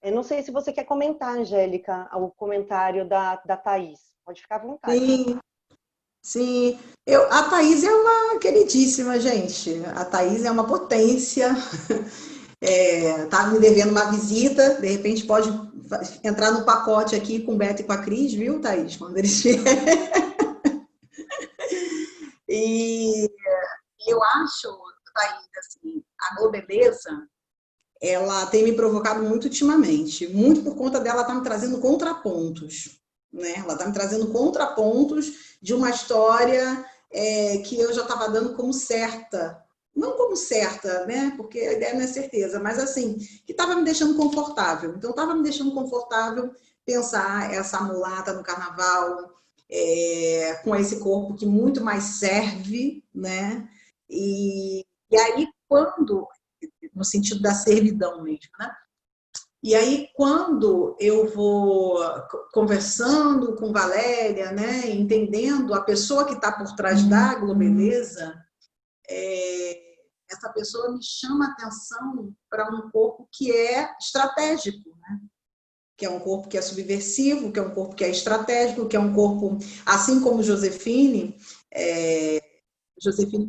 Eu não sei se você quer comentar, Angélica, o comentário da Thaís. Pode ficar à vontade. Sim. A Thaís é uma queridíssima, gente. A Thaís é uma potência. Tá me devendo uma visita, de repente pode entrar no pacote aqui com o Beto e com a Cris, viu, Thaís? Quando eles vierem. E eu acho, Thaís, assim, a Globeleza, ela tem me provocado muito ultimamente, muito por conta dela estar me trazendo contrapontos, né? Ela está me trazendo contrapontos de uma história que eu já estava dando como certa. Não como certa, né? Porque a ideia não é certeza, mas assim, que estava me deixando confortável. Então, estava me deixando confortável pensar essa mulata no carnaval, com esse corpo que muito mais serve, né? E aí, no sentido da servidão mesmo, né? E aí, quando eu vou conversando com Valéria, né, entendendo a pessoa que está por trás da Globeleza, essa pessoa me chama a atenção para um corpo que é estratégico, né? Que é um corpo que é subversivo, que é um corpo que é estratégico, que é um corpo, assim como Josephine,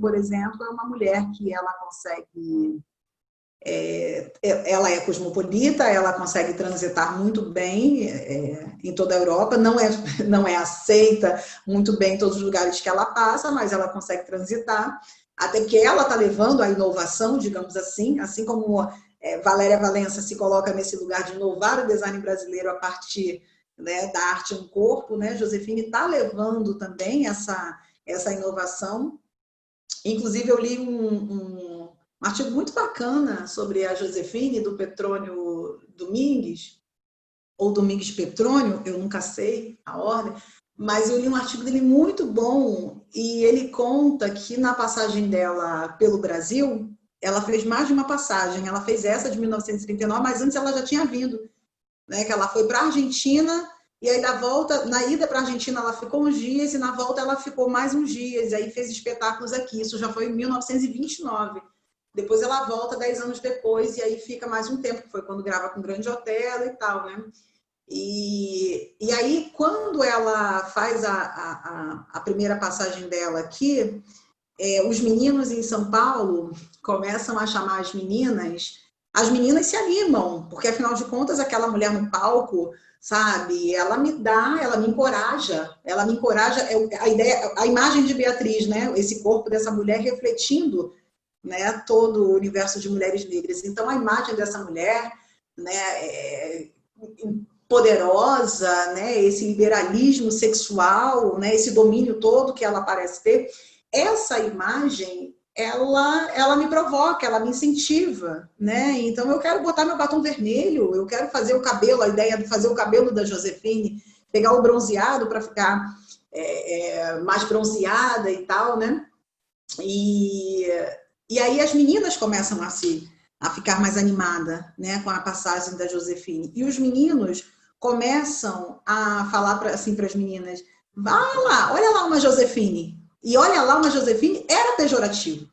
por exemplo, é uma mulher que ela consegue... ela é cosmopolita, ela consegue transitar muito bem em toda a Europa, não é aceita muito bem em todos os lugares que ela passa, mas ela consegue transitar, até porque ela está levando a inovação, digamos assim como Valéria Valença se coloca nesse lugar de inovar o design brasileiro a partir, né, da arte em corpo, né? Josephine está levando também essa inovação. Inclusive, eu li um artigo muito bacana sobre a Josephine, do Petrônio Domingues, ou Domingues Petrônio, eu nunca sei a ordem, mas eu li um artigo dele muito bom, e ele conta que na passagem dela pelo Brasil, ela fez mais de uma passagem. Ela fez essa de 1939, mas antes ela já tinha vindo, né? Que ela foi para a Argentina, e aí na ida para a Argentina ela ficou uns dias, e na volta ela ficou mais uns dias, e aí fez espetáculos aqui. Isso já foi em 1929. Depois ela volta 10 anos depois, e aí fica mais um tempo, que foi quando grava com o Grande Otelo e tal, né? E aí, quando ela faz a primeira passagem dela aqui, os meninos em São Paulo começam a chamar as meninas se animam, porque afinal de contas aquela mulher no palco, sabe, ela me encoraja, a imagem de Beatriz, né, esse corpo dessa mulher refletindo, né, todo o universo de mulheres negras. Então a imagem dessa mulher, né, poderosa, né, esse liberalismo sexual, né, esse domínio todo que ela parece ter, essa imagem, ela me provoca, ela me incentiva, né? Então eu quero botar meu batom vermelho, eu quero fazer o cabelo, a ideia de fazer o cabelo da Josefine, pegar o bronzeado para ficar mais bronzeada e tal, né? E aí as meninas começam a ficar mais animadas, né, com a passagem da Josefine. E os meninos começam a falar assim para as meninas: vai lá, olha lá uma Josefine. E olha lá uma Josefine era pejorativo.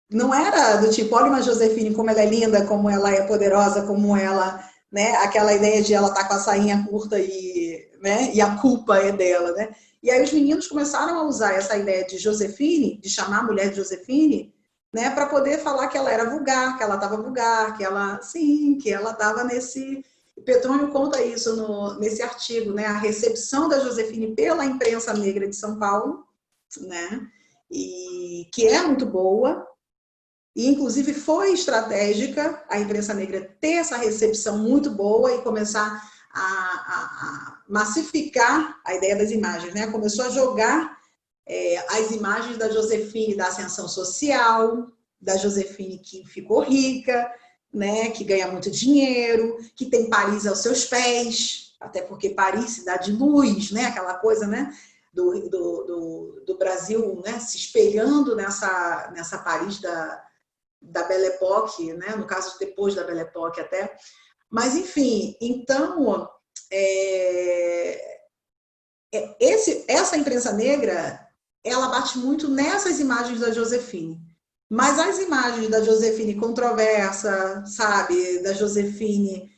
Não era do tipo, olha uma Josefine, como ela é linda, como ela é poderosa, como ela, né, aquela ideia de ela estar com a sainha curta né, e a culpa é dela, né? E aí os meninos começaram a usar essa ideia de Josefine, de chamar a mulher de Josefine, né, para poder falar que ela era vulgar, que ela estava vulgar, que ela estava nesse... Petrônio conta isso nesse artigo, né, a recepção da Josefine pela imprensa negra de São Paulo, né, e que é muito boa, e inclusive foi estratégica a imprensa negra ter essa recepção muito boa e começar a massificar a ideia das imagens, né? Começou a jogar as imagens da Josefine da ascensão social, da Josefine que ficou rica, né? Que ganha muito dinheiro, que tem Paris aos seus pés, até porque Paris, cidade de luz, né? Aquela coisa, né? Do Brasil, né? Se espelhando nessa Paris da Belle Époque, né? No caso, depois da Belle Époque até. Mas, enfim, então, essa imprensa negra, ela bate muito nessas imagens da Josefine. Mas as imagens da Josefine controversa, sabe? Da Josefine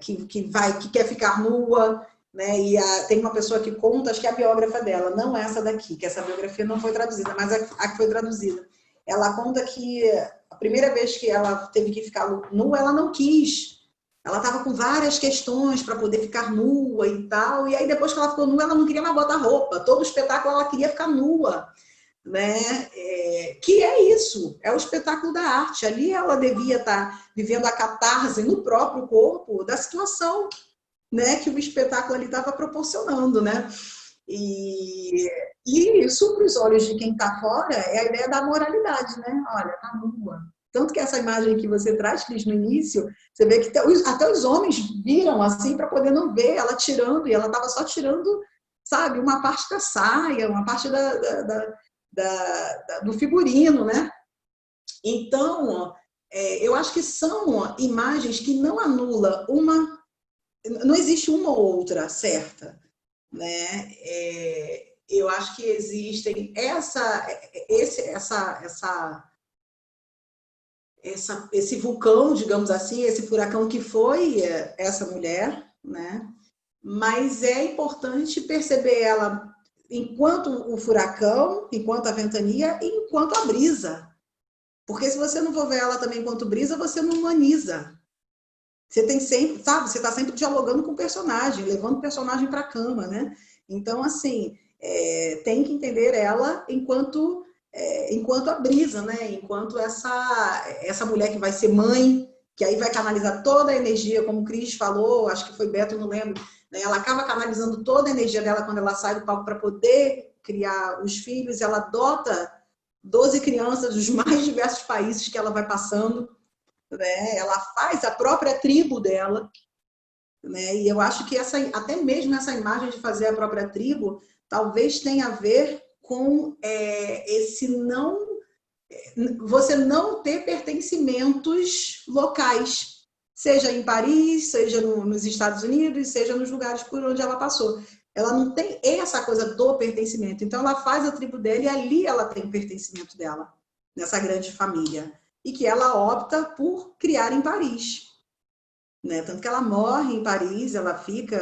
que quer ficar nua, né? E tem uma pessoa que conta, acho que é a biógrafa dela, não essa daqui, que essa biografia não foi traduzida, mas a que foi traduzida. Ela conta que a primeira vez que ela teve que ficar nua, ela não quis. Ela estava com várias questões para poder ficar nua e tal. E aí, depois que ela ficou nua, ela não queria mais botar roupa. Todo o espetáculo ela queria ficar nua, né? Que é isso, é o espetáculo da arte. Ali ela devia estar vivendo a catarse no próprio corpo da situação, né, que o espetáculo ali estava proporcionando, né? E isso, para os olhos de quem está fora, é a ideia da moralidade, né? Olha, tá nua. Tanto que essa imagem que você traz, Cris, no início, você vê que até os homens viram assim para poder não ver ela tirando, e ela estava só tirando, sabe, uma parte da saia, uma parte do figurino, né? Então, eu acho que são imagens que não anulam não existe uma ou outra certa, né? Eu acho que existem esse vulcão, digamos assim, esse furacão que foi essa mulher, né? Mas é importante perceber ela enquanto o furacão, enquanto a ventania e enquanto a brisa. Porque se você não for ver ela também enquanto brisa, você não humaniza. Você tem sempre, sabe, você está sempre dialogando com o personagem, levando o personagem para a cama, né? Então, assim, tem que entender ela enquanto a brisa, né? Enquanto essa mulher que vai ser mãe, que aí vai canalizar toda a energia, como o Cris falou, acho que foi Beto, não lembro, né? Ela acaba canalizando toda a energia dela quando ela sai do palco para poder criar os filhos, ela adota 12 crianças dos mais diversos países que ela vai passando, né? Ela faz a própria tribo dela, né? E eu acho que até mesmo essa imagem de fazer a própria tribo talvez tenha a ver com esse não você não ter pertencimentos locais, seja em Paris, seja nos Estados Unidos, seja nos lugares por onde ela passou. Ela não tem essa coisa do pertencimento. Então, ela faz a tribo dela e ali ela tem o pertencimento dela, nessa grande família. E que ela opta por criar em Paris. Né? Tanto que ela morre em Paris, ela fica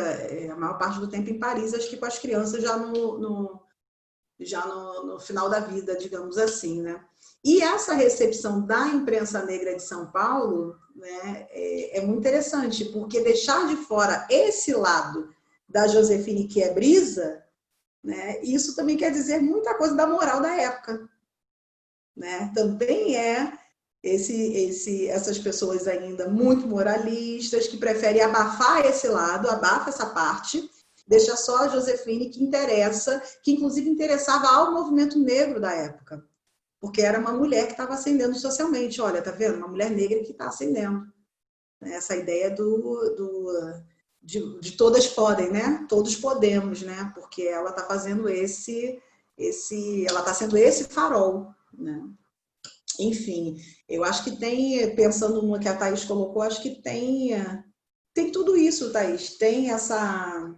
a maior parte do tempo em Paris, acho que com as crianças já no final da vida, digamos assim, né? E essa recepção da imprensa negra de São Paulo, né, é muito interessante, porque deixar de fora esse lado da Josefine, que é brisa, né, isso também quer dizer muita coisa da moral da época. Né? Também essas pessoas ainda muito moralistas, que preferem abafar esse lado, abafa essa parte, deixa só a Josefine que interessa, que inclusive interessava ao movimento negro da época, porque era uma mulher que estava ascendendo socialmente. Olha, tá vendo? Uma mulher negra que está ascendendo. Essa ideia de todas podem, né? Todos podemos, né? Porque ela está fazendo ela está sendo esse farol, né? Enfim, eu acho que tem, pensando no que a Thaís colocou, acho que tem tudo isso, Thaís. Tem essa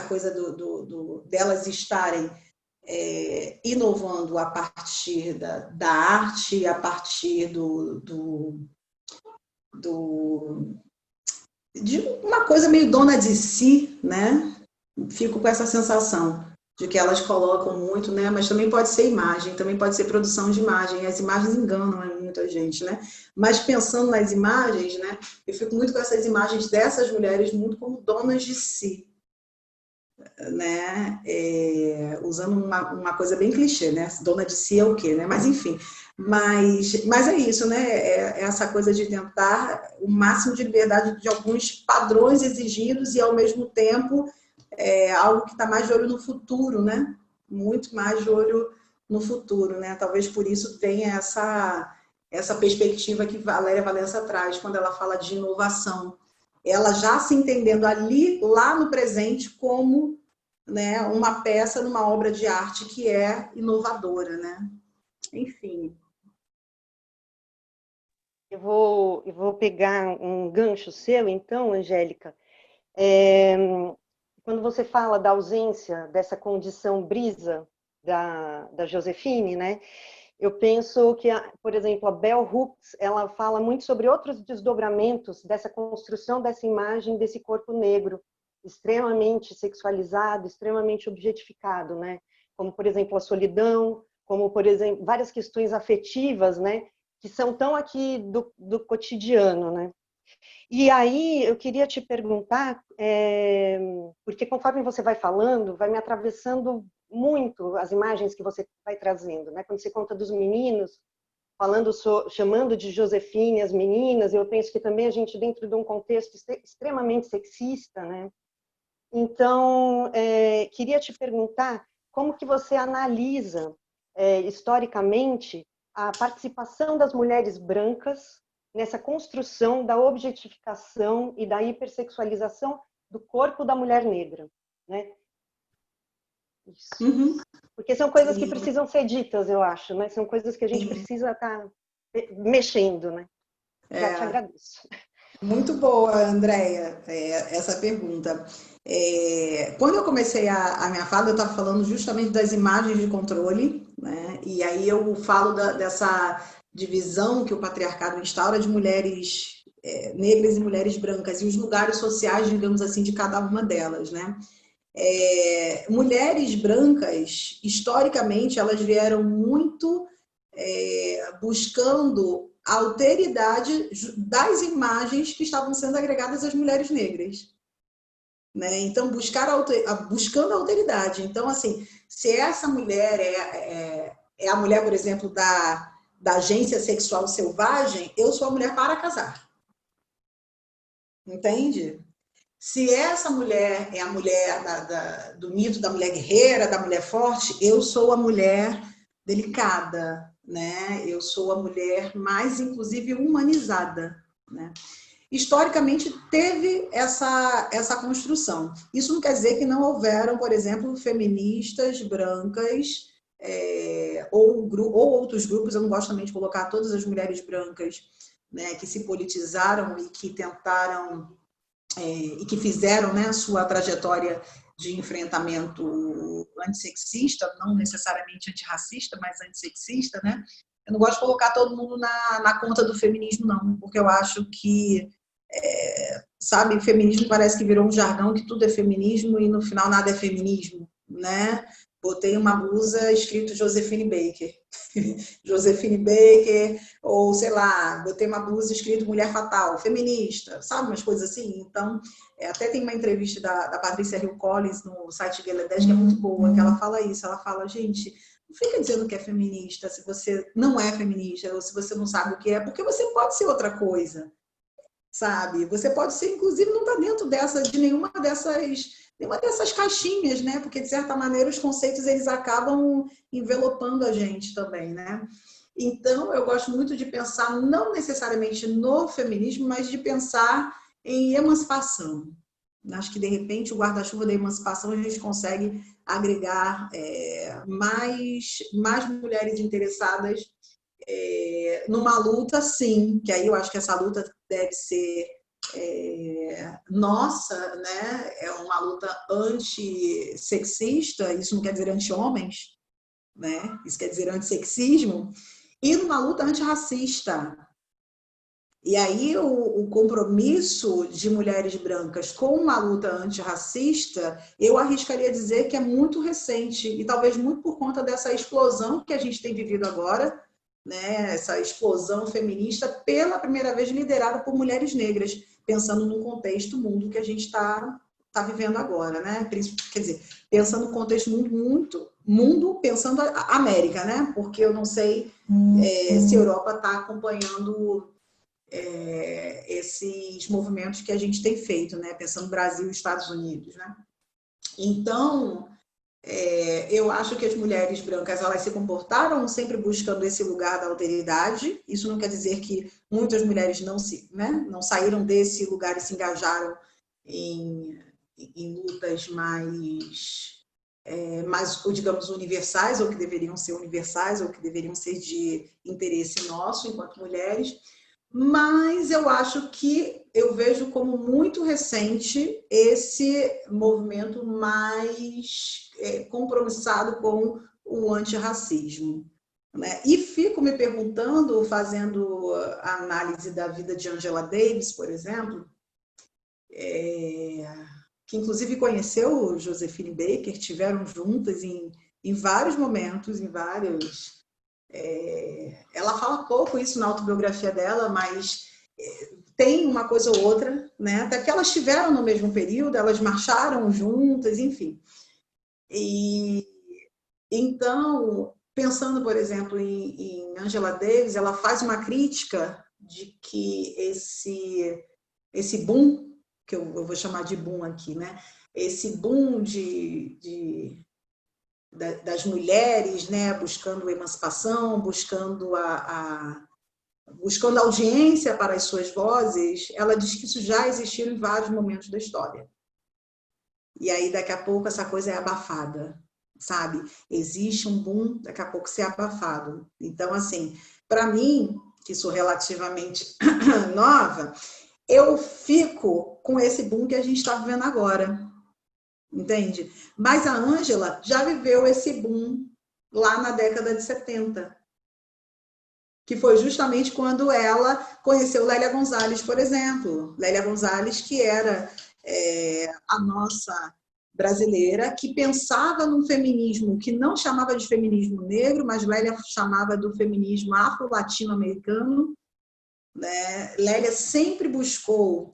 coisa delas estarem inovando a partir da arte, a partir de uma coisa meio dona de si, né? Fico com essa sensação de que elas colocam muito, né? Mas também pode ser imagem, também pode ser produção de imagem. As imagens enganam muita gente, né? Mas pensando nas imagens, né? Eu fico muito com essas imagens dessas mulheres muito como donas de si, né? Usando uma coisa bem clichê, né? Dona de si é o quê, né? Mas enfim, mas é isso, né? É essa coisa de tentar o máximo de liberdade de alguns padrões exigidos e ao mesmo tempo algo que está mais de olho no futuro, né? Muito mais de olho no futuro, né? Talvez por isso tenha essa perspectiva que Valéria Valença traz quando ela fala de inovação. Ela já se entendendo lá no presente, como, né, uma peça numa obra de arte que é inovadora, né? Enfim. Eu vou pegar um gancho seu, então, Angélica. Quando você fala da ausência dessa condição brisa da Josefine, né? Eu penso que, por exemplo, a Bell Hooks, ela fala muito sobre outros desdobramentos dessa construção dessa imagem desse corpo negro, extremamente sexualizado, extremamente objetificado, né? Como, por exemplo, a solidão, como, por exemplo, várias questões afetivas, né? Que são tão aqui do cotidiano, né? E aí eu queria te perguntar, porque conforme você vai falando, vai me atravessando muito as imagens que você vai trazendo, né? Quando você conta dos meninos, chamando de Josefine as meninas, eu penso que também a gente, dentro de um contexto extremamente sexista, né? Então, queria te perguntar como que você analisa, historicamente, a participação das mulheres brancas nessa construção da objetificação e da hipersexualização do corpo da mulher negra, né? Isso. Uhum. Porque são coisas que precisam ser ditas, eu acho, né? São coisas que a gente precisa estar mexendo, né? Já te agradeço. Muito boa, Andréia, essa pergunta. Quando eu comecei a minha fala, eu estava falando justamente das imagens de controle, né? E aí eu falo dessa divisão que o patriarcado instaura de mulheres negras e mulheres brancas e os lugares sociais, digamos assim, de cada uma delas, né? Mulheres brancas, historicamente, elas vieram muito buscando a alteridade das imagens que estavam sendo agregadas às mulheres negras. Né? Então, buscando a alteridade. Então, assim, se essa mulher é a mulher, por exemplo, da agência sexual selvagem, eu sou a mulher para casar. Entende? Se essa mulher é a mulher do mito da mulher guerreira, da mulher forte, eu sou a mulher delicada, né? Eu sou a mulher mais, inclusive, humanizada, né? Historicamente, teve essa construção. Isso não quer dizer que não houveram, por exemplo, feministas brancas ou outros grupos, eu não gosto também de colocar todas as mulheres brancas, né, que se politizaram e que tentaram, e que fizeram, né, sua trajetória de enfrentamento antissexista, não necessariamente antirracista, mas antissexista, né? Eu não gosto de colocar todo mundo na conta do feminismo, não, porque eu acho que, sabe, feminismo parece que virou um jargão que tudo é feminismo e no final nada é feminismo, né? Botei uma blusa escrito Josephine Baker. Josephine Baker, ou sei lá, botei uma blusa escrito Mulher Fatal, feminista, sabe, umas coisas assim. Então, até tem uma entrevista da Patrícia Hill Collins no site Gallaudet, que é muito boa, que ela fala isso, ela fala, gente, não fica dizendo que é feminista se você não é feminista, ou se você não sabe o que é, porque você pode ser outra coisa, sabe? Você pode ser, inclusive, não está dentro de nenhuma dessas caixinhas, né? Porque, de certa maneira, os conceitos eles acabam envelopando a gente também, né? Então, eu gosto muito de pensar, não necessariamente no feminismo, mas de pensar em emancipação. Acho que, de repente, o guarda-chuva da emancipação a gente consegue agregar mais mulheres interessadas numa luta, sim, que aí eu acho que essa luta deve ser nossa, né? É uma luta antissexista, isso não quer dizer anti-homens, né? Isso quer dizer antissexismo, e numa luta antirracista. E aí o compromisso de mulheres brancas com uma luta antirracista, eu arriscaria dizer que é muito recente, e talvez muito por conta dessa explosão que a gente tem vivido agora, né? Essa explosão feminista, pela primeira vez liderada por mulheres negras, pensando no contexto mundo que a gente está vivendo agora, né? Quer dizer, pensando no contexto mundo, pensando a América, né? Porque eu não sei se a Europa está acompanhando esses movimentos que a gente tem feito, né? Pensando no Brasil e Estados Unidos, né? Então, eu acho que as mulheres brancas elas se comportaram sempre buscando esse lugar da alteridade. Isso não quer dizer que muitas mulheres não saíram desse lugar e se engajaram em lutas mais, digamos, universais, ou que deveriam ser universais, ou que deveriam ser de interesse nosso enquanto mulheres. Mas eu acho que eu vejo como muito recente esse movimento mais compromissado com o antirracismo, né? E fico me perguntando, fazendo a análise da vida de Angela Davis, por exemplo, que inclusive conheceu Josephine Baker, tiveram juntas em vários momentos, em vários... ela fala pouco isso na autobiografia dela, mas tem uma coisa ou outra, né? Até que elas estiveram no mesmo período, elas marcharam juntas, enfim. E então, pensando, por exemplo, em Angela Davis, ela faz uma crítica de que esse boom, que eu vou chamar de boom aqui, né? Esse boom das mulheres, né, buscando emancipação, buscando audiência para as suas vozes, ela diz que isso já existiu em vários momentos da história. E aí, daqui a pouco, essa coisa é abafada, sabe? Existe um boom, daqui a pouco ser abafado. Então, assim, para mim, que sou relativamente nova, eu fico com esse boom que a gente está vivendo agora. Entende? Mas a Ângela já viveu esse boom lá na década de 70, que foi justamente quando ela conheceu Lélia Gonzalez, por exemplo. Lélia Gonzalez, que era a nossa brasileira, que pensava num feminismo que não chamava de feminismo negro, mas Lélia chamava do feminismo afro-latino-americano, né? Lélia sempre buscou...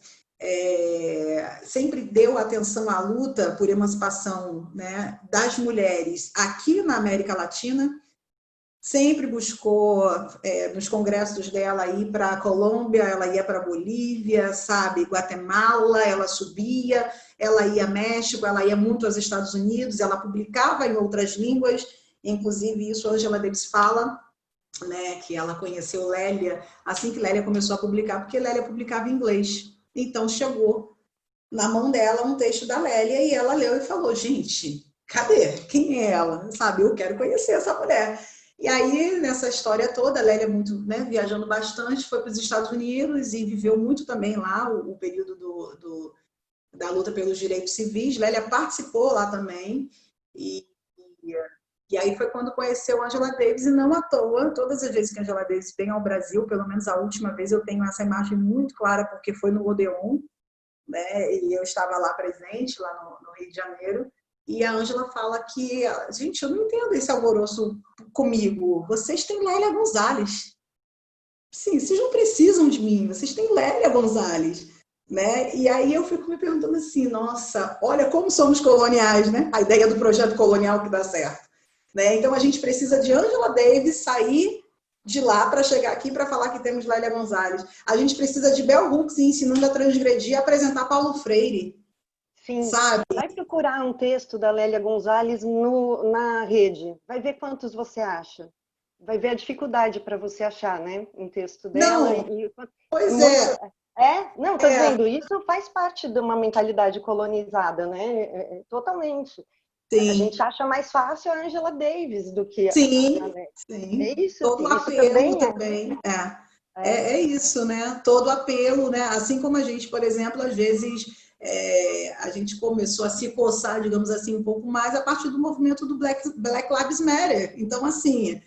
sempre deu atenção à luta por emancipação, né, das mulheres aqui na América Latina, sempre buscou nos congressos dela ir para a Colômbia, ela ia para a Bolívia, sabe, Guatemala, ela subia, ela ia a México, ela ia muito aos Estados Unidos, ela publicava em outras línguas, inclusive isso Angela Davis fala, né, que ela conheceu Lélia assim que Lélia começou a publicar, porque Lélia publicava em inglês. Então, chegou na mão dela um texto da Lélia e ela leu e falou, gente, cadê? Quem é ela? Sabe, eu quero conhecer essa mulher. E aí, nessa história toda, a Lélia, muito, né, viajando bastante, foi para os Estados Unidos e viveu muito também lá o período da luta pelos direitos civis. Lélia participou lá também. E, e aí foi quando conheceu Angela Davis, e não à toa, todas as vezes que a Angela Davis vem ao Brasil, pelo menos a última vez, eu tenho essa imagem muito clara, porque foi no Odeon, né, e eu estava lá presente, lá no Rio de Janeiro, e a Ângela fala que, gente, eu não entendo esse alvoroço comigo, vocês têm Lélia Gonzalez. Sim, vocês não precisam de mim, vocês têm Lélia Gonzalez. Né? E aí eu fico me perguntando assim, nossa, olha como somos coloniais, né? A ideia do projeto colonial que dá certo. Né? Então a gente precisa de Angela Davis sair de lá para chegar aqui para falar que temos Lélia Gonzalez. A gente precisa de Bell Hooks ensinando a transgredir e apresentar Paulo Freire. Sim. Sabe? Vai procurar um texto da Lélia Gonzalez na rede. Vai ver quantos você acha. Vai ver a dificuldade para você achar, né? Um texto dela. Não, pois é. Não, tá vendo? Isso faz parte de uma mentalidade colonizada, né? Totalmente. Sim. A gente acha mais fácil a Angela Davis do que sim, a Lélia. Sim. É isso. Todo Isso apelo também. É isso, né? Todo apelo, né? Assim como a gente, por exemplo, às vezes a gente começou a se coçar, digamos assim, um pouco mais a partir do movimento do Black Lives Matter. Então, assim,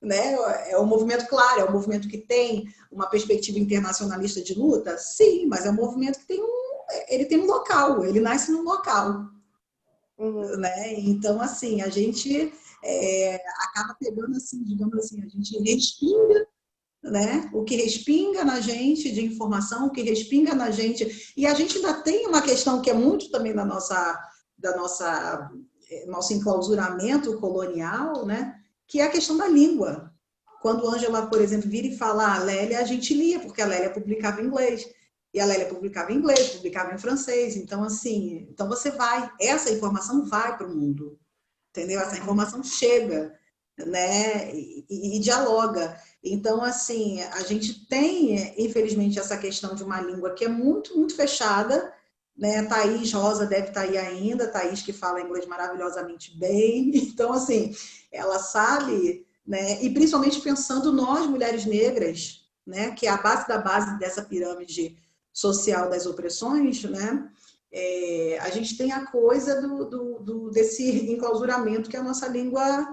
né? É um movimento, claro, é um movimento que tem uma perspectiva internacionalista de luta, sim, mas é um movimento que ele tem um local, ele nasce num local. Né? Então, assim, a gente acaba pegando, assim, digamos assim, a gente respinga, né? O que respinga na gente de informação, o que respinga na gente. E a gente ainda tem uma questão que é muito também da nosso enclausuramento colonial, né? Que é a questão da língua. Quando Ângela, por exemplo, vira e fala a Lélia, a gente lia, porque a Lélia publicava em inglês. E a Lélia publicava em inglês, publicava em francês. Então, assim, então você essa informação vai para o mundo, entendeu? Essa informação chega, né? E dialoga. Então, assim, a gente tem, infelizmente, essa questão de uma língua que é muito, muito fechada, né? Thaís Rosa deve estar aí ainda, Thaís que fala inglês maravilhosamente bem. Então, assim, ela sabe, né? E principalmente pensando nós, mulheres negras, né? Que é a base da base dessa pirâmide social das opressões, né? A gente tem a coisa desse enclausuramento que a nossa língua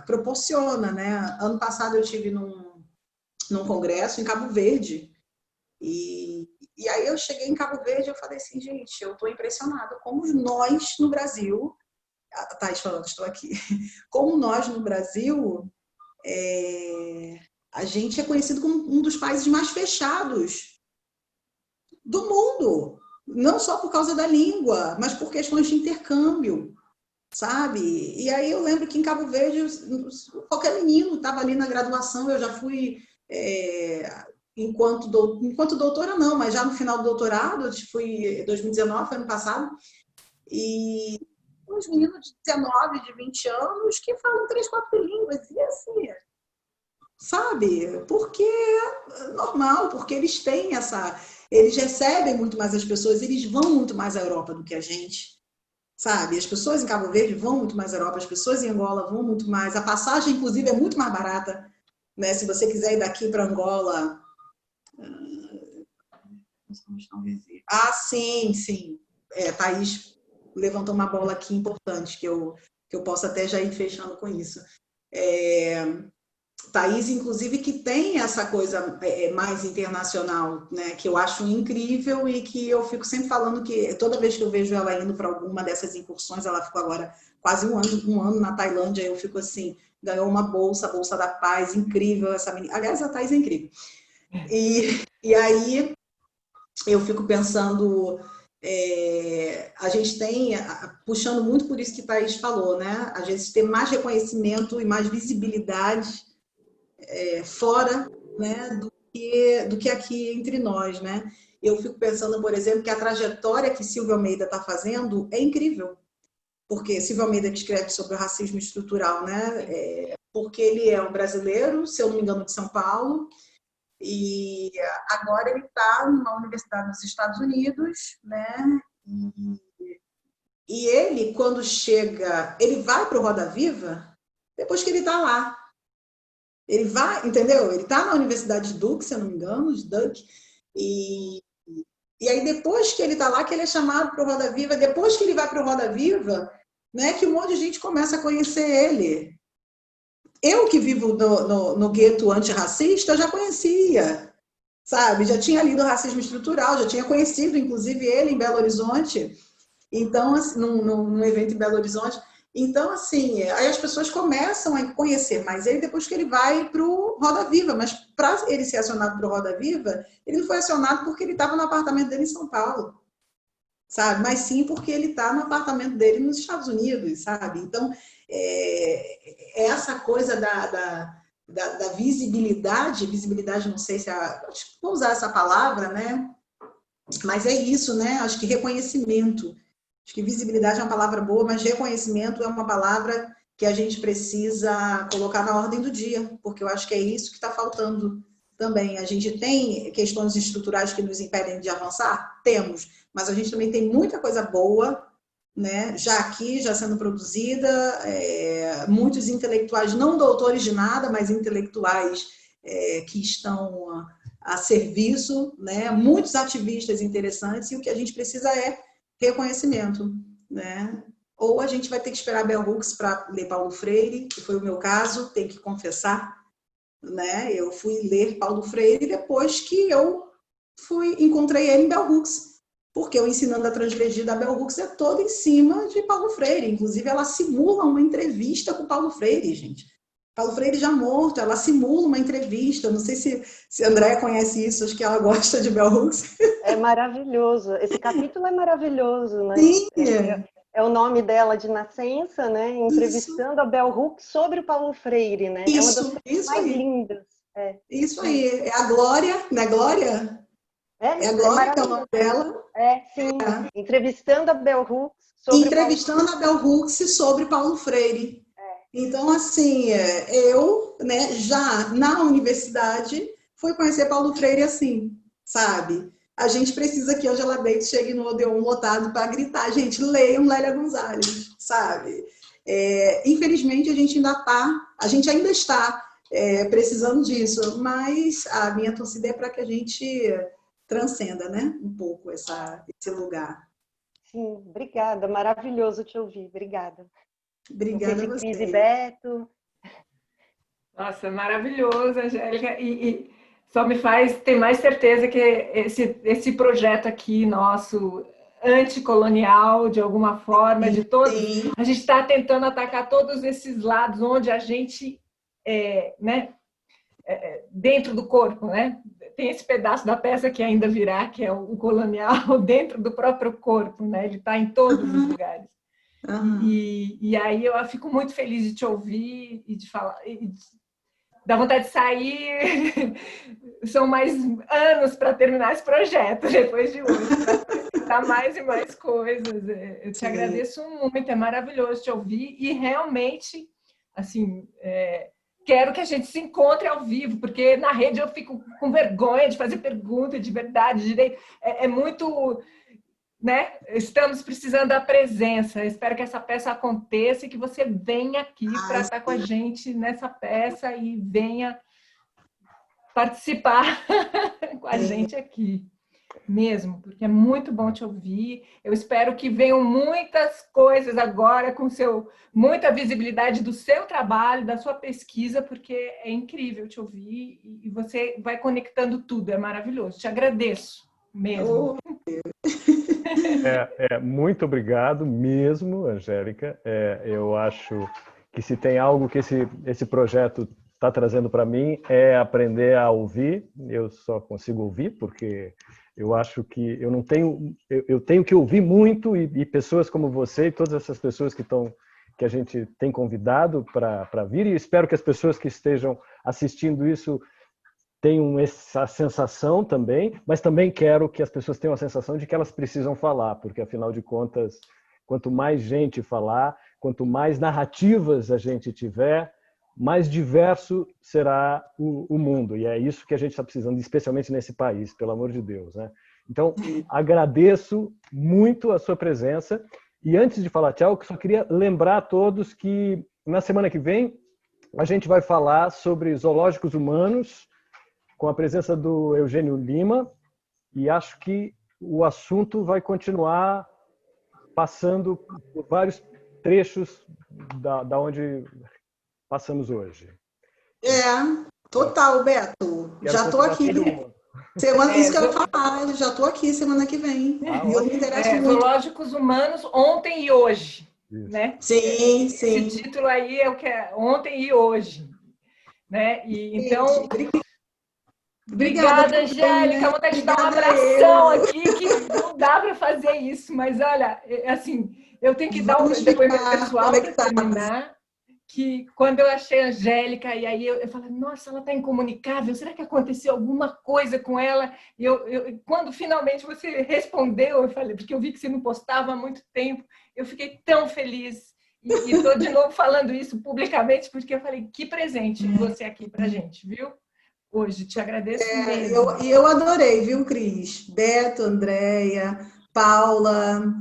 proporciona, né? Ano passado eu estive num congresso em Cabo Verde e aí eu cheguei em Cabo Verde e eu falei assim, gente, eu estou impressionada como nós no Brasil, a Thais falando, estou aqui, como nós no Brasil, a gente é conhecido como um dos países mais fechados do mundo, não só por causa da língua, mas por questões de intercâmbio, sabe? E aí eu lembro que em Cabo Verde, qualquer menino estava ali na graduação, eu já fui, enquanto doutora não, mas já no final do doutorado, eu fui em 2019, foi ano passado, e uns meninos de 19, de 20 anos que falam 3, 4 línguas, e assim, sabe? Porque é normal, porque eles têm eles recebem muito mais as pessoas, eles vão muito mais à Europa do que a gente, sabe? As pessoas em Cabo Verde vão muito mais à Europa, as pessoas em Angola vão muito mais, a passagem, inclusive, é muito mais barata, né? Se você quiser ir daqui para Angola... sim. Thaís levantou uma bola aqui importante, que eu posso até já ir fechando com isso. Thaís, inclusive, que tem essa coisa mais internacional, né, que eu acho incrível e que eu fico sempre falando que toda vez que eu vejo ela indo para alguma dessas incursões, ela ficou agora quase um ano na Tailândia, eu fico assim, ganhou uma bolsa, a Bolsa da Paz, incrível essa menina. Aliás, a Thaís é incrível. E aí eu fico pensando, a gente tem, puxando muito por isso que Thaís falou, né, a gente tem mais reconhecimento e mais visibilidade fora, né, do que aqui entre nós, né? Eu fico pensando, por exemplo, que a trajetória que Silvio Almeida está fazendo é incrível, porque Silvio Almeida que escreve sobre o racismo estrutural, né? Porque ele é um brasileiro, se eu não me engano, de São Paulo, e agora ele está numa universidade nos Estados Unidos, né? E ele, quando chega, ele vai para o Roda Viva depois que ele está lá. Ele vai, entendeu? Ele está na Universidade de Duke, se eu não me engano, de Duke, e aí depois que ele está lá, que ele é chamado para o Roda Viva, depois que ele vai para o Roda Viva, né, que um monte de gente começa a conhecer ele. Eu que vivo no gueto antirracista, eu já conhecia, sabe? Já tinha lido Racismo Estrutural, já tinha conhecido, inclusive, ele em Belo Horizonte, então, assim, num evento em Belo Horizonte. Então, assim, aí as pessoas começam a conhecer mais ele depois que ele vai para o Roda Viva, mas para ele ser acionado para o Roda Viva, ele não foi acionado porque ele estava no apartamento dele em São Paulo, sabe? Mas sim porque ele está no apartamento dele nos Estados Unidos, sabe? Então, essa coisa da visibilidade, não sei se acho que vou usar essa palavra, né? Mas é isso, né? Acho que reconhecimento. Acho que visibilidade é uma palavra boa, mas reconhecimento é uma palavra que a gente precisa colocar na ordem do dia, porque eu acho que é isso que está faltando também. A gente tem questões estruturais que nos impedem de avançar? Temos, mas a gente também tem muita coisa boa, né? Já aqui, já sendo produzida, muitos intelectuais, não doutores de nada, mas intelectuais que estão a serviço, né? Muitos ativistas interessantes, e o que a gente precisa é reconhecimento, né? Ou a gente vai ter que esperar Bell Hooks para ler Paulo Freire, que foi o meu caso, tenho que confessar, né? Eu fui ler Paulo Freire depois que eu encontrei ele em Bell Hooks, porque o Ensinando a Transgredir da Bell Hooks é todo em cima de Paulo Freire. Inclusive, ela simula uma entrevista com Paulo Freire, gente. Paulo Freire já morto, ela simula uma entrevista. Não sei se a Andréia conhece isso, acho que ela gosta de Bell Hooks. É maravilhoso. Esse capítulo é maravilhoso, né? Sim. É o nome dela de nascença, né? Entrevistando Isso. a Bell Hooks sobre o Paulo Freire, né? É uma das coisas mais lindas. Isso aí. É a Glória, não é Glória? É a Glória que é o nome dela. Sim. Entrevistando a Bell Hooks sobre Entrevistando a Bell Hooks sobre Paulo Freire. Então, assim, eu, né, já na universidade, fui conhecer Paulo Freire assim, sabe? A gente precisa que Angela Davis chegue no Odeon lotado para gritar, gente, leiam Lélia Gonzalez, sabe? Infelizmente, a gente ainda está precisando disso, mas a minha torcida é para que a gente transcenda, né, um pouco esse lugar. Sim, obrigada, maravilhoso te ouvir, obrigada. Obrigada a você. Cris e Beto. Nossa, maravilhoso, Angélica. E só me faz ter mais certeza que esse projeto aqui nosso, anticolonial, de alguma forma, de todos, a gente está tentando atacar todos esses lados onde a gente, né, dentro do corpo, né? Tem esse pedaço da peça que ainda virá, que é o colonial, dentro do próprio corpo, né? Ele está em todos os lugares. E aí eu fico muito feliz de te ouvir e de falar, dá vontade de sair. São mais anos para terminar esse projeto depois de hoje, para apresentar mais e mais coisas. Eu te agradeço muito, é maravilhoso te ouvir e realmente, assim, quero que a gente se encontre ao vivo, porque na rede eu fico com vergonha de fazer pergunta de verdade, de direito. É muito... Né? Estamos precisando da presença. Espero que essa peça aconteça e que você venha aqui para estar com a gente nessa peça e venha participar com a gente aqui mesmo, porque é muito bom te ouvir. Eu espero que venham muitas coisas agora com muita visibilidade do seu trabalho, da sua pesquisa, porque é incrível te ouvir e você vai conectando tudo, é maravilhoso. Te agradeço mesmo. Muito obrigado mesmo, Angélica. Eu acho que se tem algo que esse projeto está trazendo para mim é aprender a ouvir. Eu só consigo ouvir porque eu acho que eu tenho que ouvir muito e pessoas como você e todas essas pessoas que a gente tem convidado para vir, e espero que as pessoas que estejam assistindo isso tenham essa sensação também, mas também quero que as pessoas tenham a sensação de que elas precisam falar, porque, afinal de contas, quanto mais gente falar, quanto mais narrativas a gente tiver, mais diverso será o mundo. E é isso que a gente está precisando, especialmente nesse país, pelo amor de Deus, né? Então, agradeço muito a sua presença E antes de falar tchau, eu só queria lembrar a todos que na semana que vem a gente vai falar sobre zoológicos humanos com a presença do Eugênio Lima, e acho que o assunto vai continuar passando por vários trechos da onde passamos hoje. Total, Beto. Já estou aqui. Isso que eu ia falar, já estou aqui semana que vem. Eu me interesso muito. Zoológicos Humanos, ontem e hoje. Né? Sim. Esse título aí é o que é ontem e hoje. Né? E, então, obrigada, Angélica. Vou te dar um abração aqui, que não dá para fazer isso, mas olha, assim, eu tenho que dar um depoimento pessoal para terminar. Que quando eu achei a Angélica, e aí eu falei, nossa, ela está incomunicável, será que aconteceu alguma coisa com ela? E quando finalmente você respondeu, eu falei, porque eu vi que você não postava há muito tempo, eu fiquei tão feliz. E estou de novo falando isso publicamente, porque eu falei, que presente você aqui para a gente, viu? Hoje, te agradeço mesmo. Eu adorei, viu, Cris? Beto, Andréia, Paula,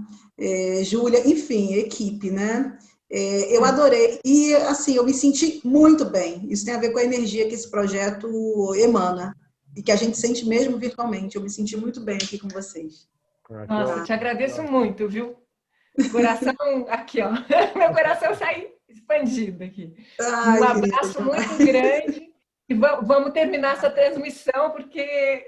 Júlia, enfim, equipe, né? Eu adorei e, assim, eu me senti muito bem. Isso tem a ver com a energia que esse projeto emana e que a gente sente mesmo virtualmente. Eu me senti muito bem aqui com vocês. Nossa, te agradeço muito, viu? Coração aqui, ó. Meu coração sai expandido aqui. Um abraço muito grande e vamos terminar essa transmissão porque,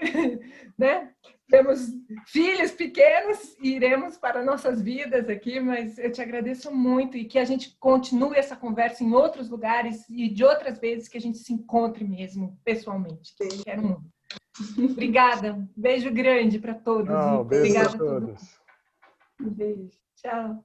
né? Temos filhos pequenos e iremos para nossas vidas aqui, mas eu te agradeço muito e que a gente continue essa conversa em outros lugares e de outras vezes que a gente se encontre mesmo pessoalmente. Quero muito. Obrigada. Beijo grande para todos. Beijo Obrigada para todos. Um beijo. Tchau.